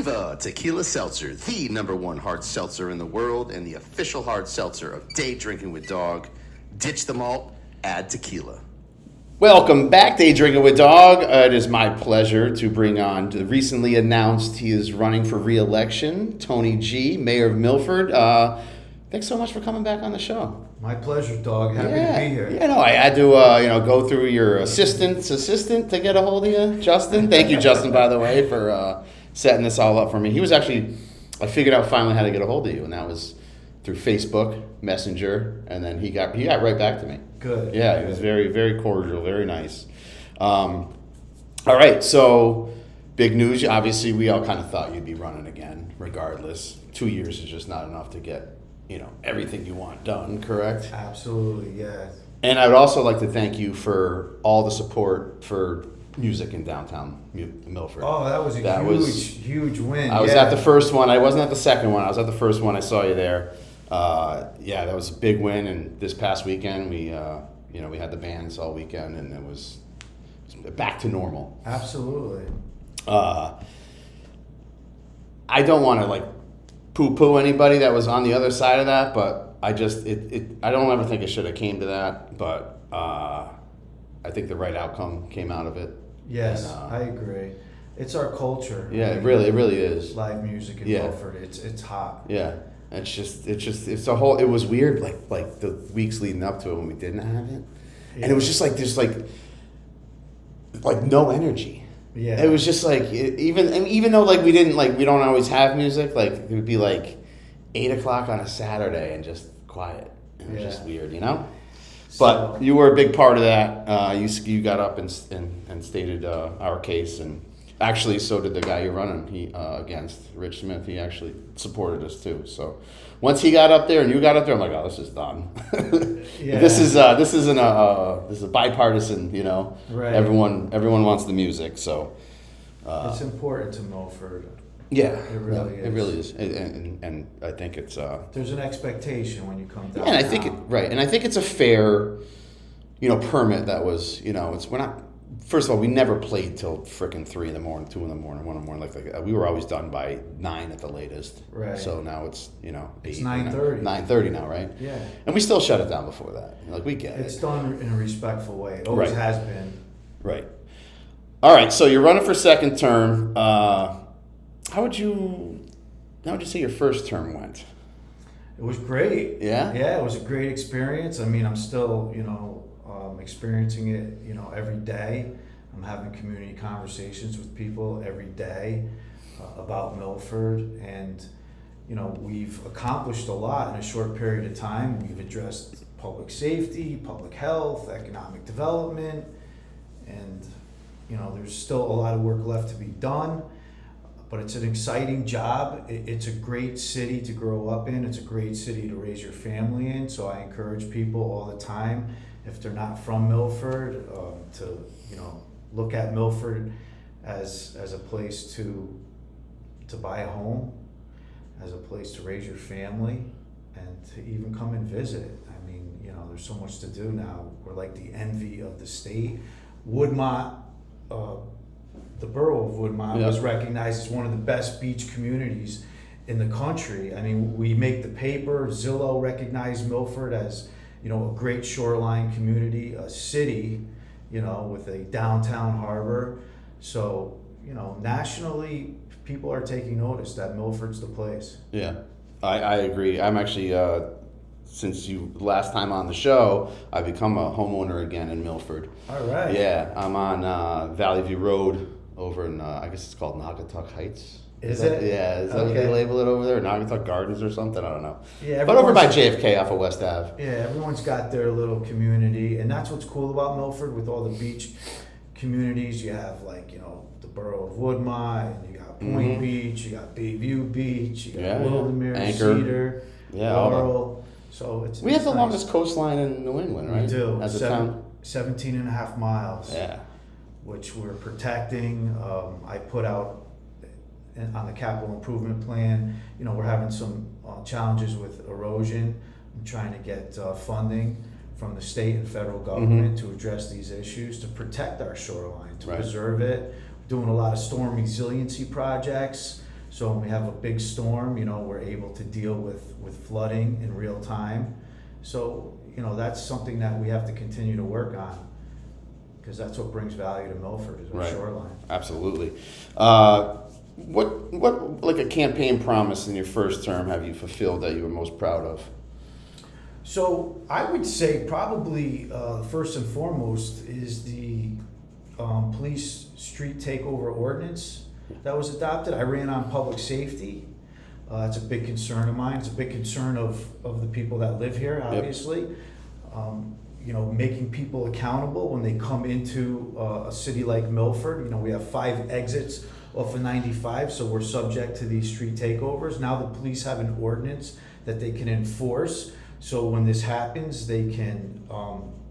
Viva Tequila Seltzer, the #1 hard seltzer in the world and the official hard seltzer of Day Drinking with Dog. Ditch the malt, add tequila. Welcome back, Day Drinking with Dog. It is my pleasure to bring on the recently announced he is running for re-election, Tony G, Mayor of Milford. Thanks so much for coming back on the show. My pleasure, Dog. Happy to be here. Yeah, no, I had to, go through your assistant to get a hold of you, Justin. Thank you, Justin, by the way, for setting this all up for me. He was actually, I figured out finally how to get a hold of you, and that was through Facebook Messenger, and then he got right back to me. Good. Yeah, he was very, very cordial, very nice. All right, so big news. Obviously, we all kind of thought you'd be running again, regardless. 2 years is just not enough to get, everything you want done, correct? Absolutely, yeah. And I would also like to thank you for all the support for music in downtown Milford. Oh, that was a huge win. I was at the first one. I wasn't at the second one. I was at the first one. I saw you there. That was a big win. And this past weekend, we had the bands all weekend, and it was back to normal. Absolutely. I don't want to poo-poo anybody that was on the other side of that, but I don't ever think it should have came to that, but I think the right outcome came out of it. Yes, I agree. It's our culture. Yeah, it really is. Live music in Milford, it's hot. Yeah, it's a whole. It was weird, like the weeks leading up to it when we didn't have it, and it was just there's no energy. Yeah, it was just even though we don't always have music, it would be 8 o'clock on a Saturday and just quiet. It was just weird, But you were a big part of that. You got up and stated our case, and actually so did the guy you're running against, Rich Smith. He actually supported us too. So once he got up there and you got up there, I'm like, oh, this is done. Yeah. This is a bipartisan. Right. Everyone wants the music. So it's important to Milford. Yeah, it really is. It really is, and I think it's. There's an expectation when you come down. Yeah, and I think it's a fair, permit that was, we're not. First of all, we never played till frickin' 3 in the morning, 2 in the morning, 1 in the morning. We were always done by 9 at the latest. Right. So now it's 8. It's 9:30. 9:30 now, right? Yeah. And we still shut it down before that. We get it. It's done in a respectful way. It always has been. Right. All right. So you're running for second term. How would you say your first term went? It was great. Yeah? Yeah, it was a great experience. I mean, I'm still, experiencing it, every day. I'm having community conversations with people every day about Milford. And, we've accomplished a lot in a short period of time. We've addressed public safety, public health, economic development. And, there's still a lot of work left to be done. But it's an exciting job. It's a great city to grow up in. It's a great city to raise your family in. So I encourage people all the time, if they're not from Milford, to look at Milford as a place to buy a home, as a place to raise your family, and to even come and visit. I mean, there's so much to do now. We're like the envy of the state. Woodmont. The borough of Woodmont was recognized as one of the best beach communities in the country. I mean, we make the paper. Zillow recognized Milford as, a great shoreline community, a city, with a downtown harbor. So, nationally, people are taking notice that Milford's the place. Yeah, I agree. I'm actually, since you last time on the show, I've become a homeowner again in Milford. All right. Yeah, I'm on Valley View Road over in, I guess it's called Naugatuck Heights. Is it? Yeah, is that what they label it over there? Naugatuck Gardens or something? I don't know. Yeah, but over by JFK off of West Ave. Yeah, everyone's got their little community, and that's what's cool about Milford with all the beach communities. You have the borough of Woodmont, and you got Point Beach, you got Bayview Beach, you got Wildermere, Anchor. Cedar, Laurel. So we have the longest coastline in New England, right? We do. As a town. 17 and a half miles. Yeah. Which we're protecting. I put out on the capital improvement plan, we're having some challenges with erosion. I'm trying to get funding from the state and federal government to address these issues, to protect our shoreline, to preserve it. We're doing a lot of storm resiliency projects So when we have a big storm, we're able to deal with flooding in real time. So, that's something that we have to continue to work on, because that's what brings value to Milford, is our shoreline. Absolutely. What like a campaign promise in your first term have you fulfilled that you were most proud of? So I would say probably first and foremost is the police street takeover ordinance that was adopted. I ran on public safety. It's a big concern of mine. It's a big concern of the people that live here, obviously. Making people accountable when they come into a city like Milford. We have 5 exits off of 95, so we're subject to these street takeovers. Now the police have an ordinance that they can enforce. So when this happens, they can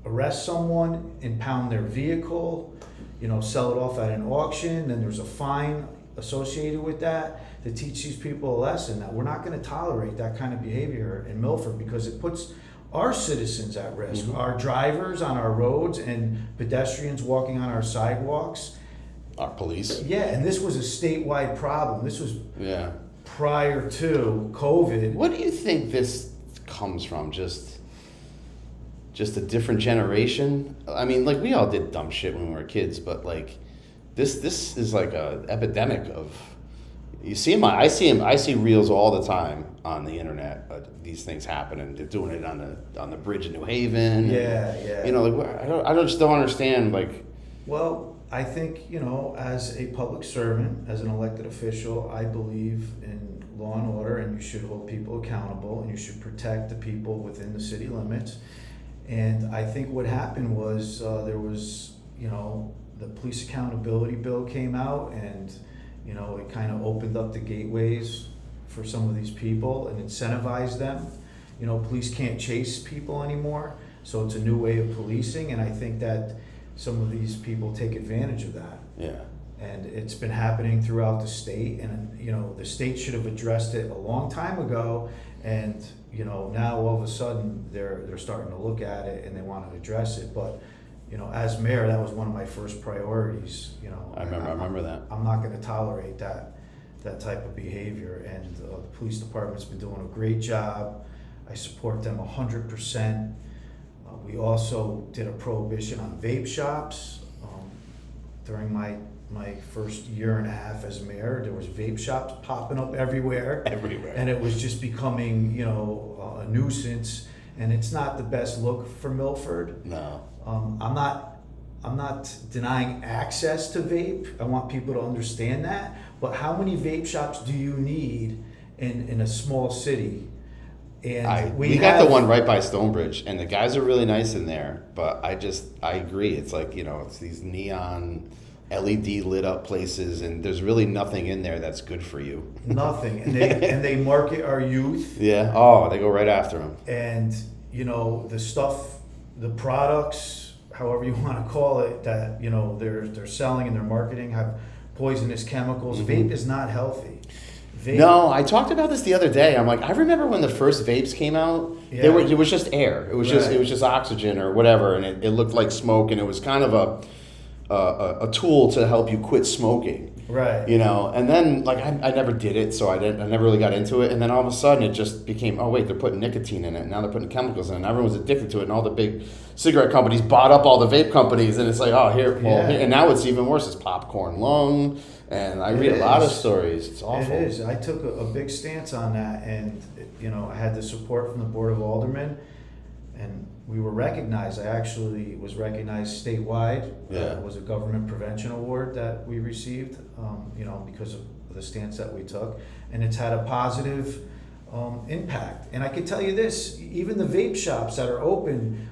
arrest someone, impound their vehicle, sell it off at an auction. Then there's a fine associated with that to teach these people a lesson that we're not going to tolerate that kind of behavior in Milford, because it puts our citizens at risk, our drivers on our roads and pedestrians walking on our sidewalks. Our police. Yeah, and this was a statewide problem. This was prior to COVID. What do you think this comes from? Just a different generation? I mean, like, we all did dumb shit when we were kids, but like this is like a epidemic of. You see them. I see reels all the time on the internet. These things happening. They're doing it on the bridge in New Haven. Yeah. I just don't understand. Like, well, I think as a public servant, as an elected official, I believe in law and order, and you should hold people accountable, and you should protect the people within the city limits. And I think what happened was there was the police accountability bill came out, and it kind of opened up the gateways for some of these people and incentivized them. Police can't chase people anymore, so it's a new way of policing, and I think that some of these people take advantage of that. Yeah. And it's been happening throughout the state, and the state should have addressed it a long time ago, and now all of a sudden they're starting to look at it and they want to address it. But as mayor, that was one of my first priorities. I remember that. I'm not going to tolerate that type of behavior, and the police department's been doing a great job. I support them 100%. We also did a prohibition on vape shops. During my first year and a half as mayor, there was vape shops popping up everywhere. And it was just becoming, a nuisance, and it's not the best look for Milford. No. I'm not denying access to vape. I want people to understand that. But how many vape shops do you need in a small city? And we got the one right by Stonebridge, and the guys are really nice in there. But I agree. It's like, it's these neon LED lit up places, and there's really nothing in there that's good for you. Nothing. And they market our youth. Yeah. Oh, they go right after them. And the stuff, the products, however you want to call it, that they're selling and they're marketing have poisonous chemicals. Vape is not healthy. No, I talked about this the other day. I'm like, I remember when the first vapes came out. Yeah. It was just air. It was just oxygen or whatever, and it looked like smoke, and it was kind of a tool to help you quit smoking. Right. And then like I never did it, so I never really got into it, and then all of a sudden it just became, oh wait, they're putting nicotine in it, and now they're putting chemicals in it, and everyone's addicted to it, and all the big cigarette companies bought up all the vape companies, and it's like, oh here, and now it's even worse. It's popcorn lung, and I read a lot of stories. It's awful. It is. I took a big stance on that, and I had the support from the Board of Aldermen, and we were recognized. I actually was recognized statewide. Yeah. It was a government prevention award that we received, because of the stance that we took. And it's had a positive impact. And I can tell you this, even the vape shops that are open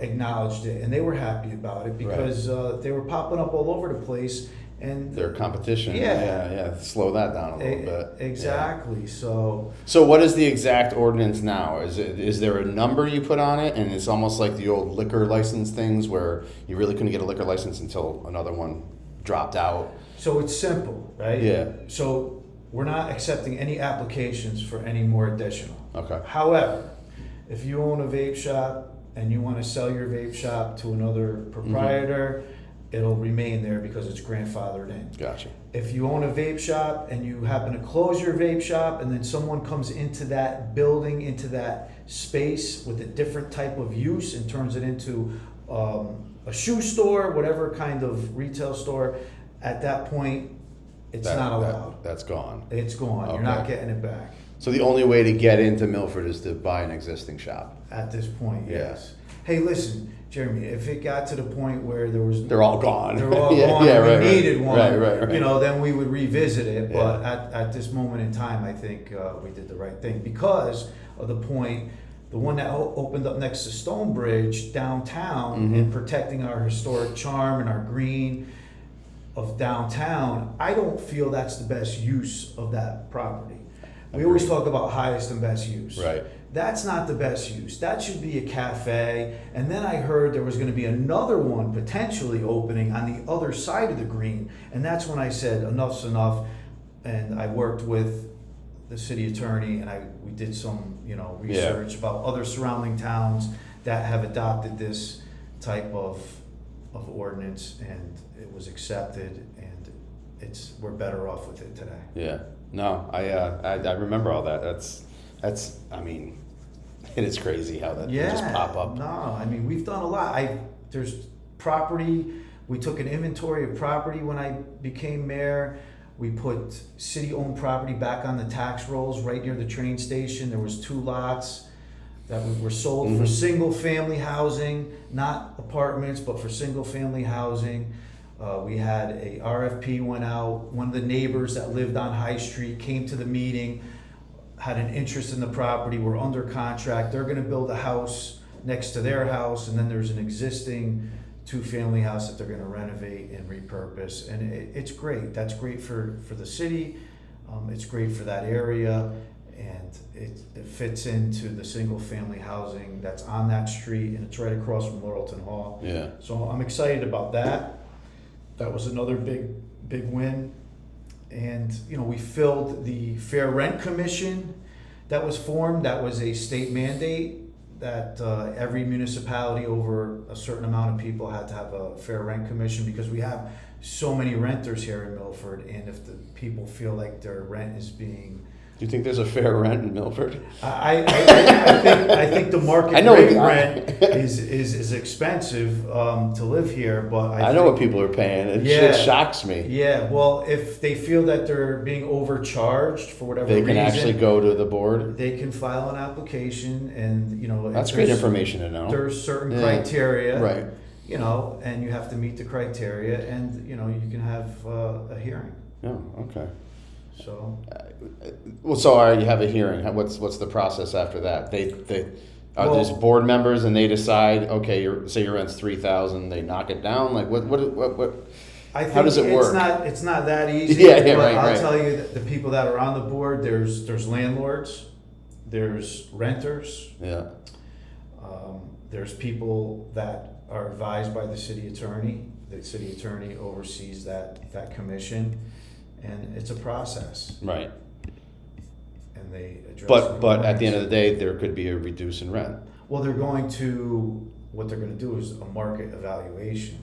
acknowledged it, and they were happy about it, because they were popping up all over the place. And their competition. Yeah. Slow that down a little bit. Exactly. Yeah. So what is the exact ordinance now? Is there a number you put on it, and it's almost like the old liquor license things where you really couldn't get a liquor license until another one dropped out? So it's simple, right? Yeah. So we're not accepting any applications for any more additional. Okay. However, if you own a vape shop and you want to sell your vape shop to another proprietor, it'll remain there because it's grandfathered in. Gotcha. If you own a vape shop and you happen to close your vape shop and then someone comes into that building, into that space with a different type of use and turns it into a shoe store, whatever kind of retail store, at that point, it's not allowed. That's gone. It's gone. Okay. You're not getting it back. So the only way to get into Milford is to buy an existing shop. At this point, Yeah. yes. Hey, listen, Jeremy, if it got to the point where They're all gone. they're all Yeah, gone, yeah, and we right, needed one, right. you know, then we would revisit it. But Yeah. at this moment in time, I think we did the right thing because of the point, the one that opened up next to Stonebridge downtown and protecting our historic charm and our green of downtown. I don't feel that's the best use of that property. We always talk about highest and best use. Right. That's not the best use. That should be a cafe. And then I heard there was going to be another one potentially opening on the other side of the green. And that's when I said enough's enough. And I worked with the city attorney and we did some, research about other surrounding towns that have adopted this type of ordinance, and it was accepted, and we're better off with it today. Yeah. No, I remember all that. That's I mean, it is crazy how that can just pop up. No, I mean, we've done a lot. There's property. We took an inventory of property when I became mayor. We put city-owned property back on the tax rolls right near the train station. There was 2 lots that were sold for single-family housing, not apartments, but for single-family housing. We had a RFP went out. One of the neighbors that lived on High Street came to the meeting, had an interest in the property. We're under contract. They're going to build a house next to their house, and then there's an existing 2-family house that they're going to renovate and repurpose. And it's great. That's great for the city. It's great for that area. And it fits into the single-family housing that's on that street, and it's right across from Laurelton Hall. Yeah. So I'm excited about that. That was another big win. And, we filled the Fair Rent Commission that was formed. That was a state mandate that every municipality over a certain amount of people had to have a Fair Rent Commission because we have so many renters here in Milford. And if the people feel like their rent is being... Do you think there's a fair rent in Milford? I think the market rate rent is expensive to live here, but I know what people are paying. It shocks me. Yeah, well, if they feel that they're being overcharged for whatever reason, they can actually go to the board. They can file an application, and that's great information to know. There's certain criteria, right? And you have to meet the criteria, and you can have a hearing. Oh, okay. So, so you have a hearing. What's the process after that? There's board members and they decide. Okay, say your rent's $3,000. They knock it down. Like what? I think how does it work? It's not that easy. Yeah, but right. I'll tell you that the people that are on the board. There's landlords. There's renters. Yeah. There's people that are advised by the city attorney. The city attorney oversees that commission. And it's a process. Right. And they address. But at the end of the day, there could be a reduce in rent. Well, what they're going to do is a market evaluation.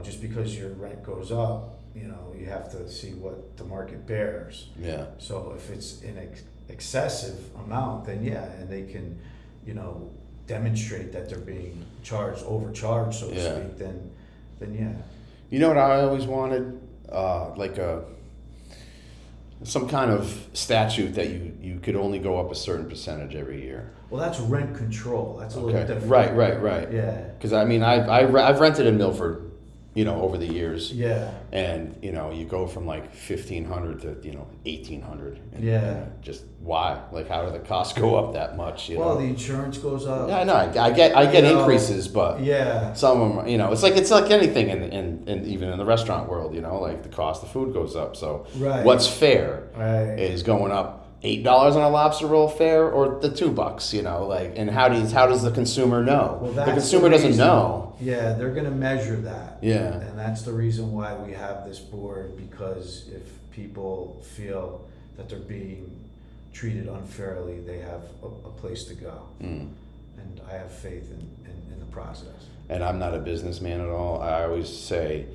Just because your rent goes up, you have to see what the market bears. Yeah. So if it's an excessive amount, then and they can, demonstrate that they're being overcharged, so to speak. Then yeah. You know what I always wanted? Like some kind of statute that you could only go up a certain percentage every year. Well, that's rent control. That's a little different. Right. Yeah. Because I mean, I've rented in Milford, over the years. Yeah. And you go from like 1,500 to 1,800. And just why? Like, how do the costs go up that much? The insurance goes up. Yeah, I know. I get increases, but some of them, it's like anything in even in the restaurant world, like the cost of food goes up. So what's fair is going up $8 on a lobster roll fare or the $2, and how does the consumer know? Well, the consumer doesn't know. Yeah, they're going to measure that. Yeah. And that's the reason why we have this board, because if people feel that they're being treated unfairly, they have a place to go. and I have faith in the process. And I'm not a businessman at all. I always say,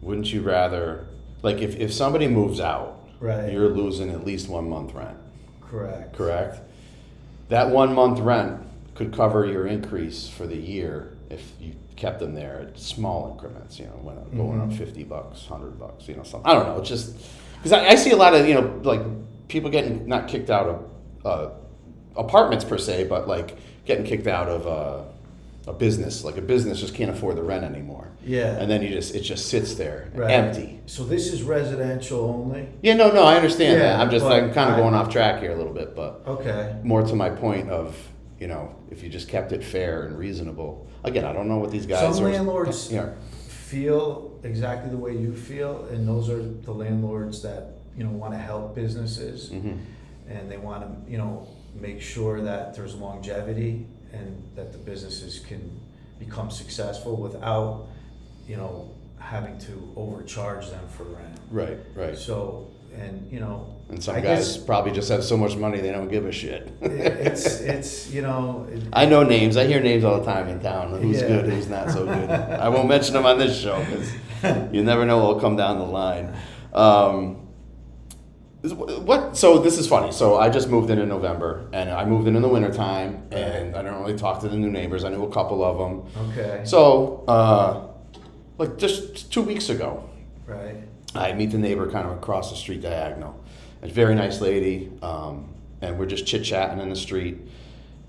wouldn't you rather, like if somebody moves out, Right. you're losing at least 1 month rent. Correct. That 1 month rent could cover your increase for the year if you kept them there at small increments, going up $50, $100, something. I don't know. It's just because I see a lot of, like people getting not kicked out of apartments per se, but like getting kicked out of a business. Like a business just can't afford the rent anymore. Yeah. And then it just sits there Right. empty. So this is residential only? Yeah, no, I understand Yeah, that. I'm kind of going off track here a little bit, but Okay. more to my point of, if you just kept it fair and reasonable. Again, I don't know what these guys Some are. landlords Yeah. feel exactly the way you feel, and those are the landlords that, want to help businesses, and they want to, make sure that there's longevity and that the businesses can become successful without, having to overcharge them for rent. Right. So, and And some I guys guess probably just have so much money they don't give a shit. it's I know names. I hear names all the time in town. Who's Yeah. good, who's not so good. I won't mention them on this show because you never know what will come down the line. So this is funny. So I just moved in November, and I moved in the wintertime, and I don't really talk to the new neighbors. I knew a couple of them. Okay. So, like just 2 weeks ago, Right. I meet the neighbor kind of across the street diagonal. A very nice lady, and we're just chit-chatting in the street.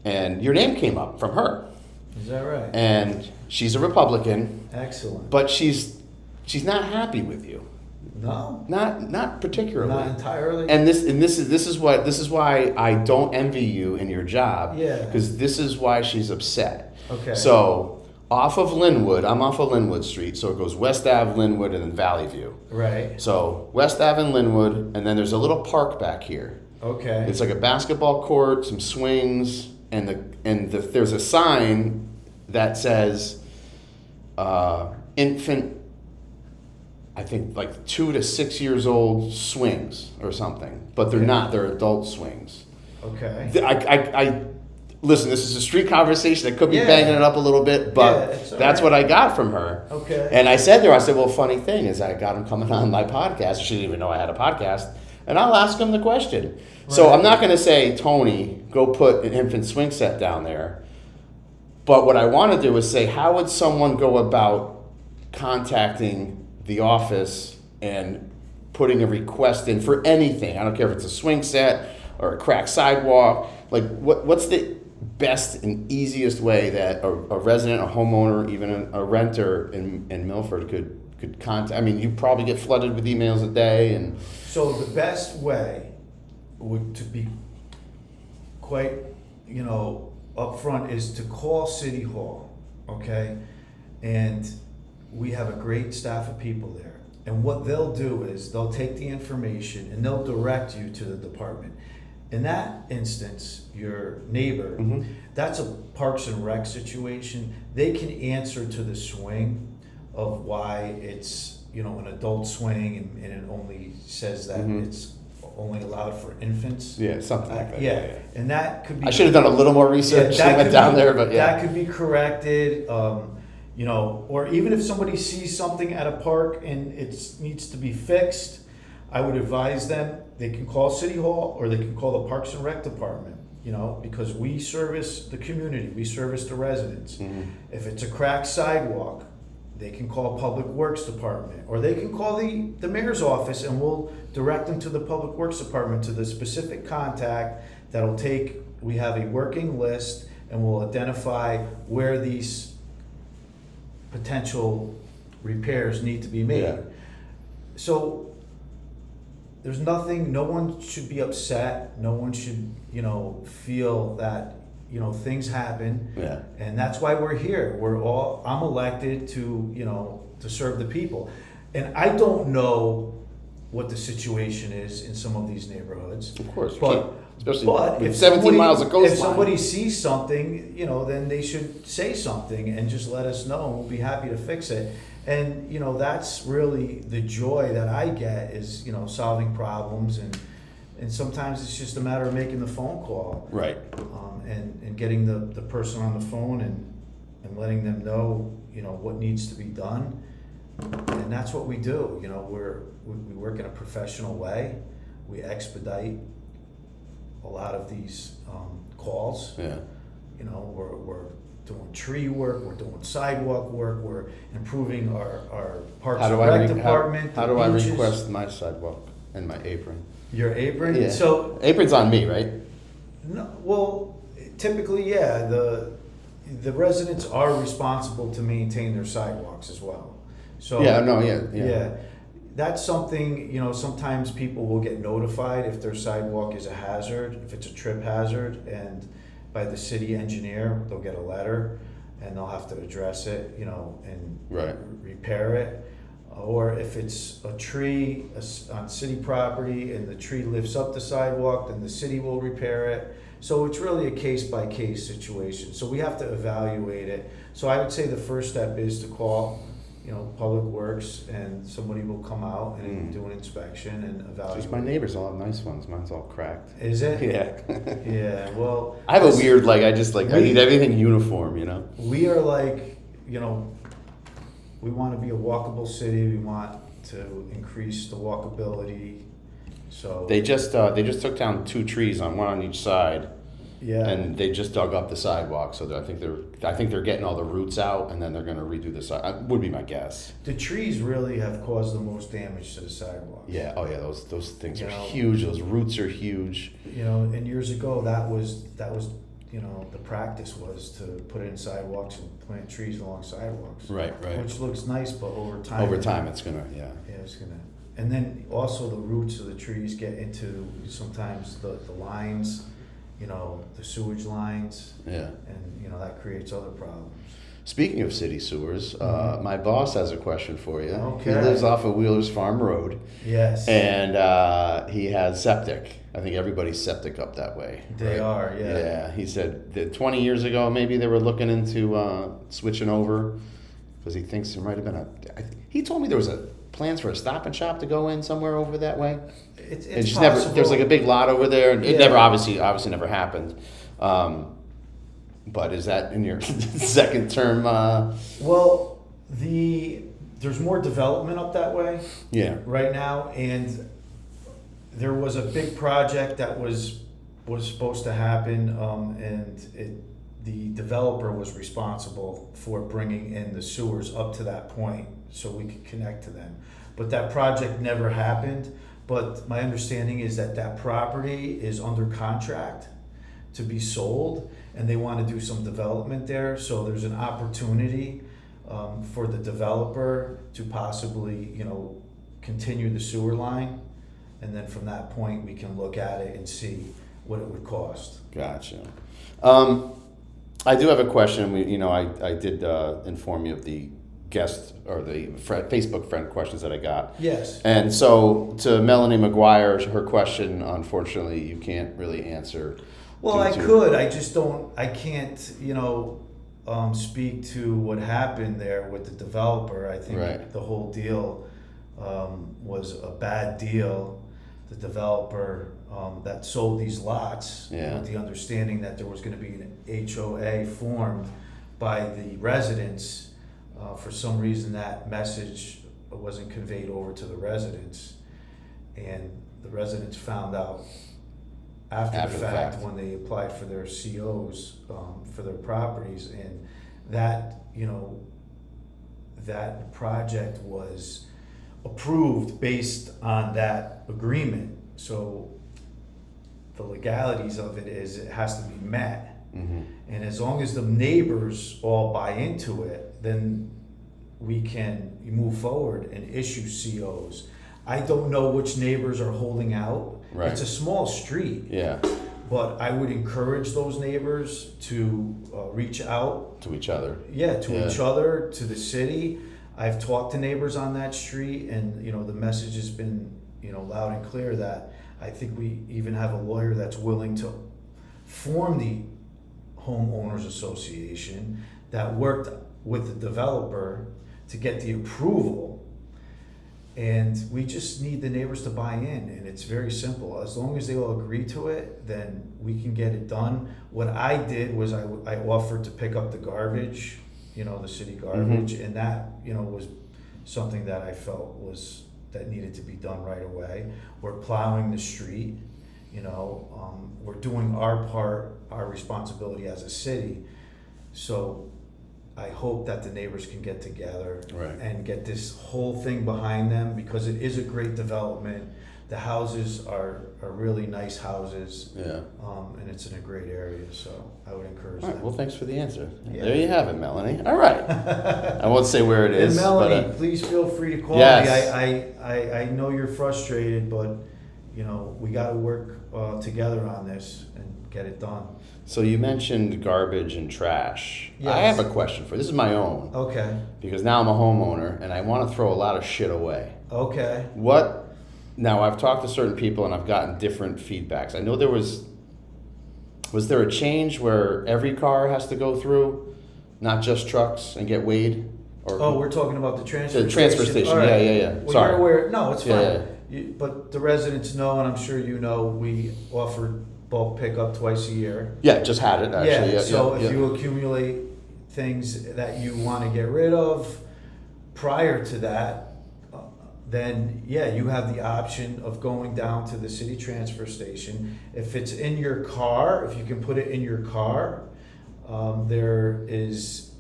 And your name came up from her. Is that right? And she's a Republican, Excellent. but she's not happy with you. No, Not particularly. not entirely. And this is why I don't envy you in your job. Yeah. Because this is why she's upset. Okay. So off of Linwood, I'm off of Linwood Street, so it goes West Ave, Linwood, and then Valley View. Right. So West Ave and Linwood, and then there's a little park back here. Okay. It's like a basketball court, some swings, and there's a sign that says infant, I think like 2 to 6 years old swings or something, but they're Okay. not. They're adult swings. Okay. I listen. This is a street conversation. I could be Yeah. banging it up a little bit, Yeah, but it's all that's right. what I got from her. Okay. And I said to her, well, funny thing is I got him coming on my podcast. She didn't even know I had a podcast. And I'll ask him the question. So Right. I'm not going to say, Tony, go put an infant swing set down there. But what I want to do is say, how would someone go about contacting the office and putting a request in for anything? I don't care if it's a swing set or a cracked sidewalk. Like, what's the best and easiest way that a resident, a homeowner, even a renter in Milford could contact? I mean, you probably get flooded with emails a day, and So the best way would to be quite, upfront is to call City Hall, okay? And we have a great staff of people there. And what they'll do is they'll take the information and they'll direct you to the department. In that instance, your neighbor, that's a Parks and Rec situation. They can answer to the swing of why it's, an adult swing and it only says that it's only allowed for infants. yeah, something like that. Yeah, and that could be. I should have done a little more research. that I went could down be- there, but yeah. That could be corrected, or even if somebody sees something at a park and it needs to be fixed, I would advise them, they can call City Hall or they can call the Parks and Rec Department, because we service the community, we service the residents. If it's a cracked sidewalk, they can call Public Works Department, or they can call the mayor's office and we'll direct them to the Public Works Department, to the specific contact that'll take, we have a working list and we'll identify where these potential repairs need to be made. Yeah. So there's nothing, no one should be upset, no one should, feel that, things happen. Yeah. And that's why we're here. I'm elected to, to serve the people. And I don't know what the situation is in some of these neighborhoods. Of course, you But, can't, especially but with if 17 miles of coastline. If somebody sees something, then they should say something and just let us know, and we'll be happy to fix it. And, that's really the joy that I get is, solving problems And sometimes it's just a matter of making the phone call. Right. And getting the person on the phone and letting them know, what needs to be done. And that's what we do. We work in a professional way. We expedite a lot of these calls. Yeah. We're doing tree work, we're doing sidewalk work, we're improving our Parks How and do Rec I department. how the do I beaches. request my sidewalk and my apron? Your apron? Yeah. So, Apron's on me, right? no, well, typically, yeah, the residents are responsible to maintain their sidewalks as well. So yeah. That's something, sometimes people will get notified if their sidewalk is a hazard, if it's a trip hazard, and by the city engineer, they'll get a letter and they'll have to address it, and Right. repair it. Or if it's a tree on city property and the tree lifts up the sidewalk, then the city will repair it. So it's really a case-by-case situation. So we have to evaluate it. So I would say the first step is to call, Public Works, and somebody will come out and do an inspection and evaluate. Just my neighbors all have nice ones. Mine's all cracked. Is it? Yeah. Yeah, well. I have a weird, I need everything uniform, We are we want to be a walkable city. We want to increase the walkability. So They just took down 2 trees one on each side, yeah, and they just dug up the sidewalk. So I think they're getting all the roots out, and then they're going to redo the side. Would be my guess. the trees really have caused the most damage to the sidewalks. Yeah. Oh yeah. Those things are You know, huge. Those roots are huge. And years ago that was the practice was to put in sidewalks and plant trees along sidewalks. Right. Right. Which looks nice, but over time. It's gonna. Yeah. Yeah, it's gonna. And then also the roots of the trees get into sometimes the lines, the sewage lines, Yeah. and that creates other problems. Speaking of city sewers, my boss has a question for you. Okay. He lives off of Wheelers Farm Road, Yes. and he has septic. I think everybody's septic up that way. They right? are, yeah. Yeah, he said that 20 years ago, maybe they were looking into switching over, because he thinks there might have been he told me there was plans for a Stop and Shop to go in somewhere over that way. It's just possible. never. There's a big lot over there, and it Yeah. never obviously never happened. But is that in your second term? Well, there's more development up that way Yeah. right now, and there was a big project that was supposed to happen, and the developer was responsible for bringing in the sewers up to that point so we could connect to them. But that project never happened. But my understanding is that property is under contract to be sold, and they want to do some development there. So there's an opportunity for the developer to possibly, continue the sewer line, and then from that point we can look at it and see what it would cost. Gotcha. I do have a question. I did inform you of the guest or the Facebook friend questions that I got. Yes. And so to Melanie McGuire, her question, unfortunately, you can't really answer. Well, I could. I just don't. I can't. Speak to what happened there with the developer. I think Right. the whole deal was a bad deal. The developer that sold these lots with the understanding that there was going to be an HOA formed by the residents. For some reason, that message wasn't conveyed over to the residents, and the residents found out after the fact when they applied for their COs for their properties, and that that project was approved based on that agreement. So the legalities of it is it has to be met, and as long as the neighbors all buy into it, then we can move forward and issue COs. I don't know which neighbors are holding out. Right. It's a small street. Yeah. But I would encourage those neighbors to reach out to each other. Yeah, to each other, to the city. I've talked to neighbors on that street, and the message has been loud and clear that I think we even have a lawyer that's willing to form the homeowners association that worked with the developer to get the approval. And we just need the neighbors to buy in, and it's very simple. As long as they all agree to it, then we can get it done. What I did was I offered to pick up the garbage, the city garbage, and that, was something that I felt that needed to be done right away. We're plowing the street, we're doing our part, our responsibility as a city. So I hope that the neighbors can get together and get this whole thing behind them, because it is a great development. The houses are really nice houses. Yeah. And it's in a great area, so I would encourage All right, that. well, thanks for the answer. Yeah. There you have it, Melanie. All right. I won't say where it is. And Melanie, but, please feel free to call yes. me. I know you're frustrated, but we got to work together on this and get it done. So you mentioned garbage and trash. Yes. I have a question for you. This is my own. Okay. Because now I'm a homeowner and I want to throw a lot of shit away. Okay. Now I've talked to certain people and I've gotten different feedbacks. I know was there a change where every car has to go through, not just trucks, and get weighed? Or We're talking about the transfer station. The transfer station, right. yeah. Well, Sorry. you're aware. No, it's fine. Yeah. But the residents know, and I'm sure you know, we offer bulk pickup twice a year. Yeah, just had it actually. If you accumulate things that you want to get rid of prior to that, then you have the option of going down to the city transfer station. If it's in your car, if you can put it in your car, there is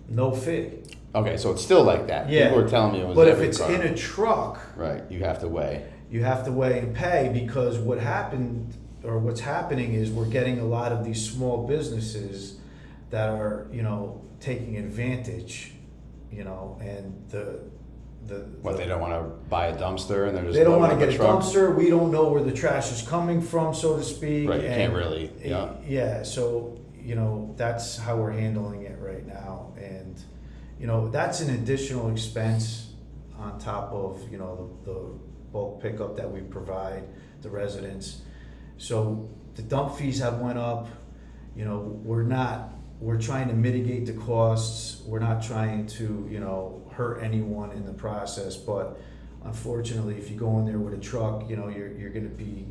no fee. Okay, so it's still like that. Yeah. People were telling me it was But if every it's car. in a truck, Right, you have to weigh. you have to weigh and pay, because what's happening is we're getting a lot of these small businesses that are, taking advantage, and They don't want to buy a dumpster and they're just they don't want to loading get a truck? dumpster. We don't know where the trash is coming from, so to speak. Right, you can't really, Yeah, so, that's how we're handling it right now. And, that's an additional expense on top of, the bulk pickup that we provide the residents. So the dump fees have went up. We're trying to mitigate the costs. We're not trying to, hurt anyone in the process. But unfortunately, if you go in there with a truck, you're going to be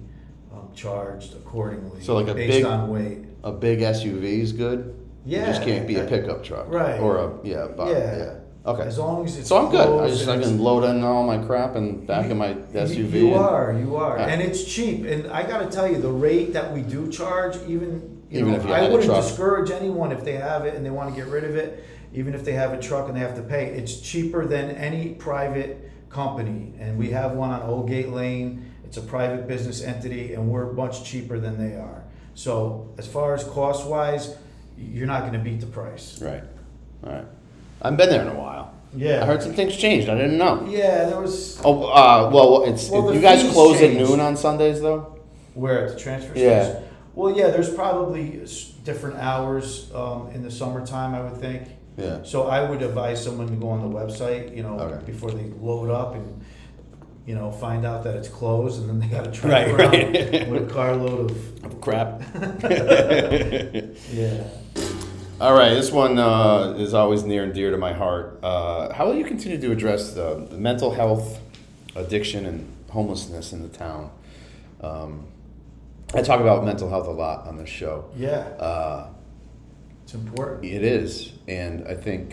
charged accordingly. So like based on weight. A big SUV is good? Yeah. It just can't be a pickup truck. Right. Or Yeah. Okay. As long as it's So I'm good. closed I and can load in all my crap in back of my SUV. You are. Yeah. And it's cheap. And I got to tell you, the rate that we do charge, even if you I had a wouldn't truck. discourage anyone if they have it and they want to get rid of it, even if they have a truck and they have to pay. It's cheaper than any private company. And we have one on Old Gate Lane. It's a private business entity, and we're much cheaper than they are. So as far as cost-wise, you're not going to beat the price. Right. All right. I haven't been there in a while. Yeah. I heard some things changed. I didn't know. Yeah, there was... The you guys fees close changed. at noon on Sundays, though? Where, at the transfer Yeah. station? Well, yeah, there's probably different hours in the summertime, I would think. Yeah. So I would advise someone to go on the website, Okay. before they load up and, find out that it's closed, and then they got to drive Right, around right. with a carload of... Crap. Yeah. All right, this one is always near and dear to my heart. How will you continue to address the mental health, addiction, and homelessness in the town? I talk about mental health a lot on this show. Yeah. It's important. It is, and I think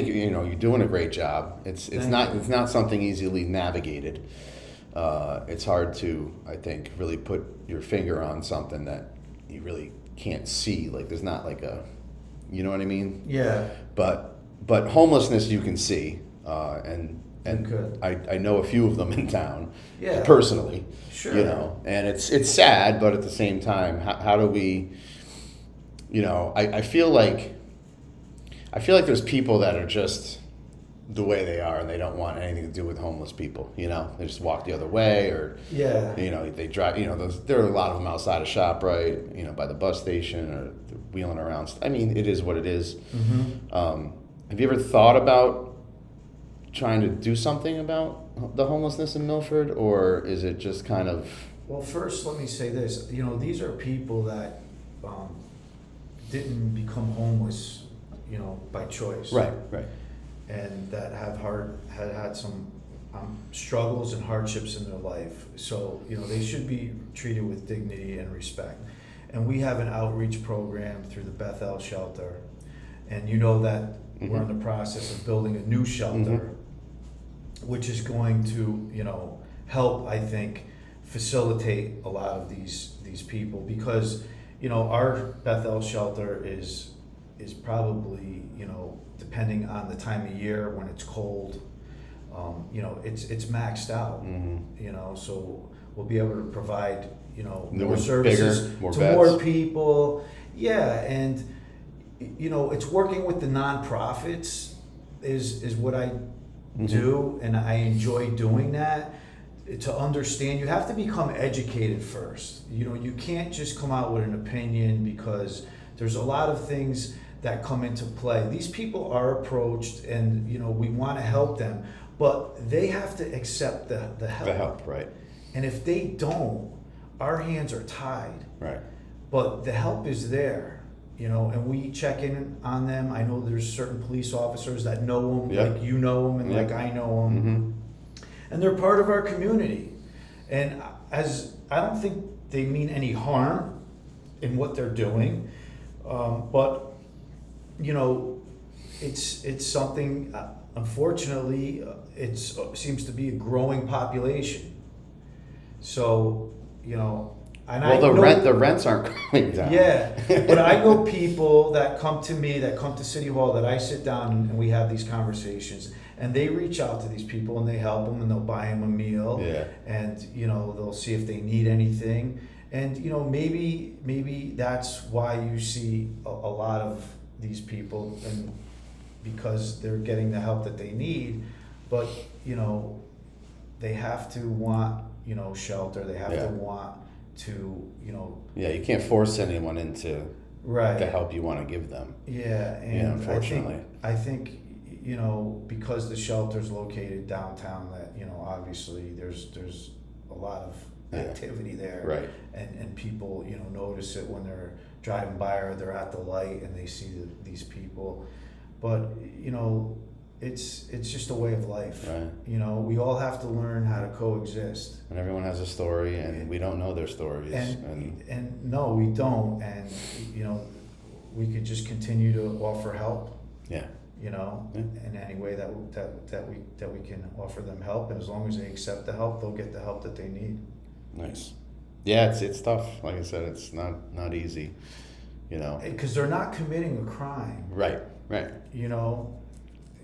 you're doing a great job. It's not something easily navigated. It's hard to, I think, really put your finger on something that you really can't see. Like there's not like a, you know what I mean? Yeah. But homelessness you can see, and Good. I know a few of them in town, Yeah. personally. Sure. And it's sad, but at the same time, how do we? I feel like there's people that are just the way they are, and they don't want anything to do with homeless people. They just walk the other way, or Yeah. they drive. There are a lot of them outside of ShopRite, by the bus station, or wheeling around. I mean, it is what it is. Mm-hmm. Have you ever thought about trying to do something about the homelessness in Milford, or is it just kind of? Well, first, let me say this. These are people that didn't become homeless, by choice. Right. and that had some struggles and hardships in their life. So, they should be treated with dignity and respect. And we have an outreach program through the Bethel shelter. And that we're in the process of building a new shelter, which is going to, help, I think, facilitate a lot of these people, because, our Bethel shelter is probably, depending on the time of year when it's cold, it's maxed out, so we'll be able to provide, more services bigger, more to beds. more people. Yeah, and it's working with the nonprofits is what I do, and I enjoy doing that. To understand, you have to become educated first. You can't just come out with an opinion, because there's a lot of things that come into play. These people are approached, and we want to help them, but they have to accept the help. The help, right? And if they don't, our hands are tied. Right. But the help is there, and we check in on them. I know there's certain police officers that know them, like you know them, and like I know them, and they're part of our community. And as I don't think they mean any harm in what they're doing, but it's something. Unfortunately, it seems to be a growing population. So, and the rents aren't going down. Yeah, but I know people that come to me, that come to City Hall, that I sit down and we have these conversations, and they reach out to these people and they help them, and they'll buy them a meal, and they'll see if they need anything, and maybe that's why you see a lot of these people, and because they're getting the help that they need, but they have to want shelter, they have to want to you can't force anyone into the help you want to give them. And unfortunately, I think because the shelter's located downtown, that obviously there's a lot of activity there, right? And people notice it when they're driving by, or they're at the light and they see these people. But it's just a way of life, right? We all have to learn how to coexist. And everyone has a story, and we don't know their stories. And no, we don't. And we could just continue to offer help. In any way that we can offer them help, and as long as they accept the help, they'll get the help that they need. Nice. Yeah, it's tough. Like I said, it's not easy. Because they're not committing a crime. Right.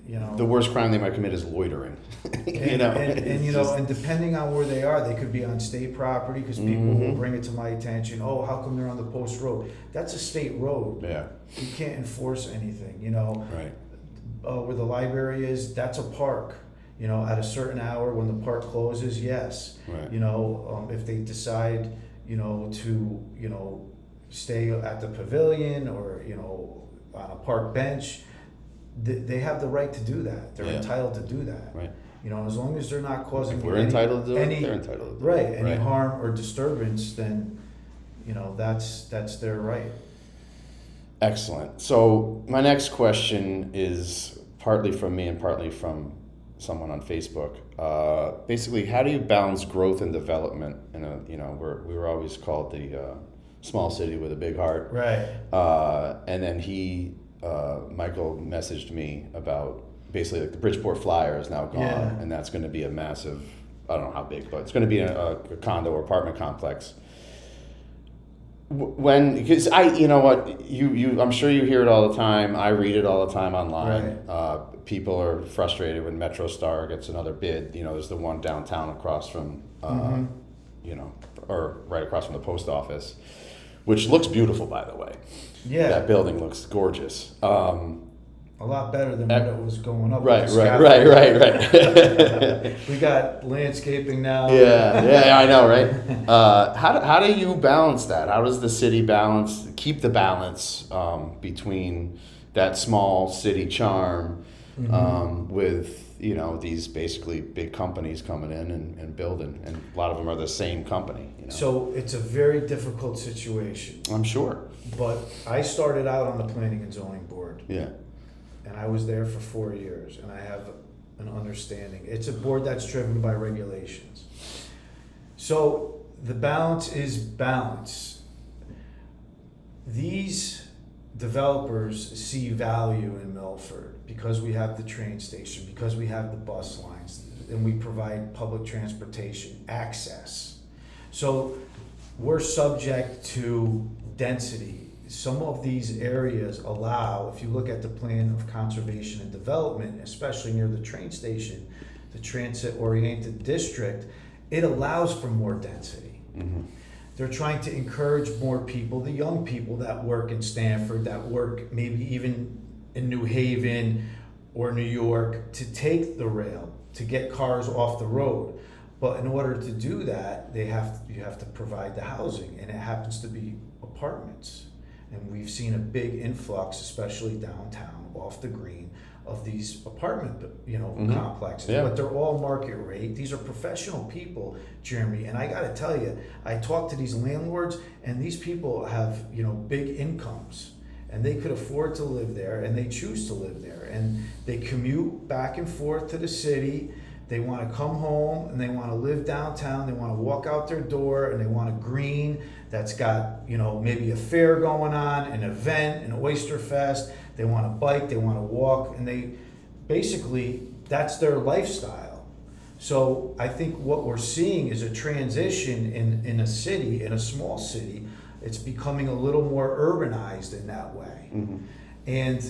The worst crime they might commit is loitering. And depending on where they are, they could be on state property, because people will bring it to my attention. Oh, how come they're on the post road? That's a state road. Yeah. You can't enforce anything. Right. Where the library is, that's a park. At a certain hour when the park closes, yes. Right. If they decide, to, stay at the pavilion, or on a park bench, they have the right to do that. They're entitled to do that. Right. As long as they're not causing If we're entitled to do it, they're entitled to do it. Any harm or disturbance, then that's their right. Excellent. So my next question is partly from me and partly from someone on Facebook. Basically, how do you balance growth and development? We were always called the small city with a big heart. Right. And then Michael messaged me about basically like the Bridgeport Flyer is now gone, and that's going to be a massive, I don't know how big, but it's going to be a condo or apartment complex. Because I'm sure you hear it all the time. I read it all the time online. Right. People are frustrated when Metro Star gets another bid. There's the one downtown across from, or right across from the post office, which looks beautiful, by the way. Yeah. That building looks gorgeous. A lot better than when it was going up. Right. We got landscaping now. Yeah, I know, right? How do you balance that? How does the city keep the balance between that small city charm with these basically big companies coming in and building, and a lot of them are the same company. So it's a very difficult situation. I'm sure. But I started out on the planning and zoning board. Yeah. and I was there for 4 years, and I have an understanding. It's a board that's driven by regulations. So the balance is balance. These developers see value in Milford because we have the train station, because we have the bus lines, and we provide public transportation access. So we're subject to density. Some of these areas allow, if you look at the plan of conservation and development, especially near the train station, the transit-oriented district, it allows for more density. Mm-hmm. They're trying to encourage more people, the young people that work in Stanford, that work maybe even in New Haven or New York, to take the rail, to get cars off the road. But in order to do that, you have to provide the housing, and it happens to be apartments. And we've seen a big influx, especially downtown, off the green, of these apartment, complexes. Yeah. But they're all market rate. These are professional people, Jeremy. And I got to tell you, I talk to these landlords, and these people have, big incomes, and they could afford to live there, and they choose to live there, and they commute back and forth to the city. They want to come home, and they want to live downtown. They want to walk out their door, and they want a green that's got, maybe a fair going on, an event, an oyster fest. They want to bike, they want to walk, and they basically, that's their lifestyle. So I think what we're seeing is a transition in a city, in a small city. It's becoming a little more urbanized in that way. Mm-hmm. And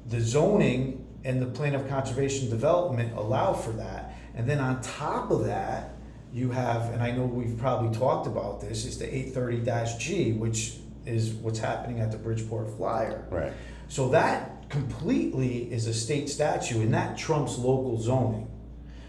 the zoning and the plan of conservation development allow for that. And then on top of that, you have, and I know we've probably talked about this, is the 830-G, which is what's happening at the Bridgeport Flyer. Right. So that completely is a state statute, and that trumps local zoning.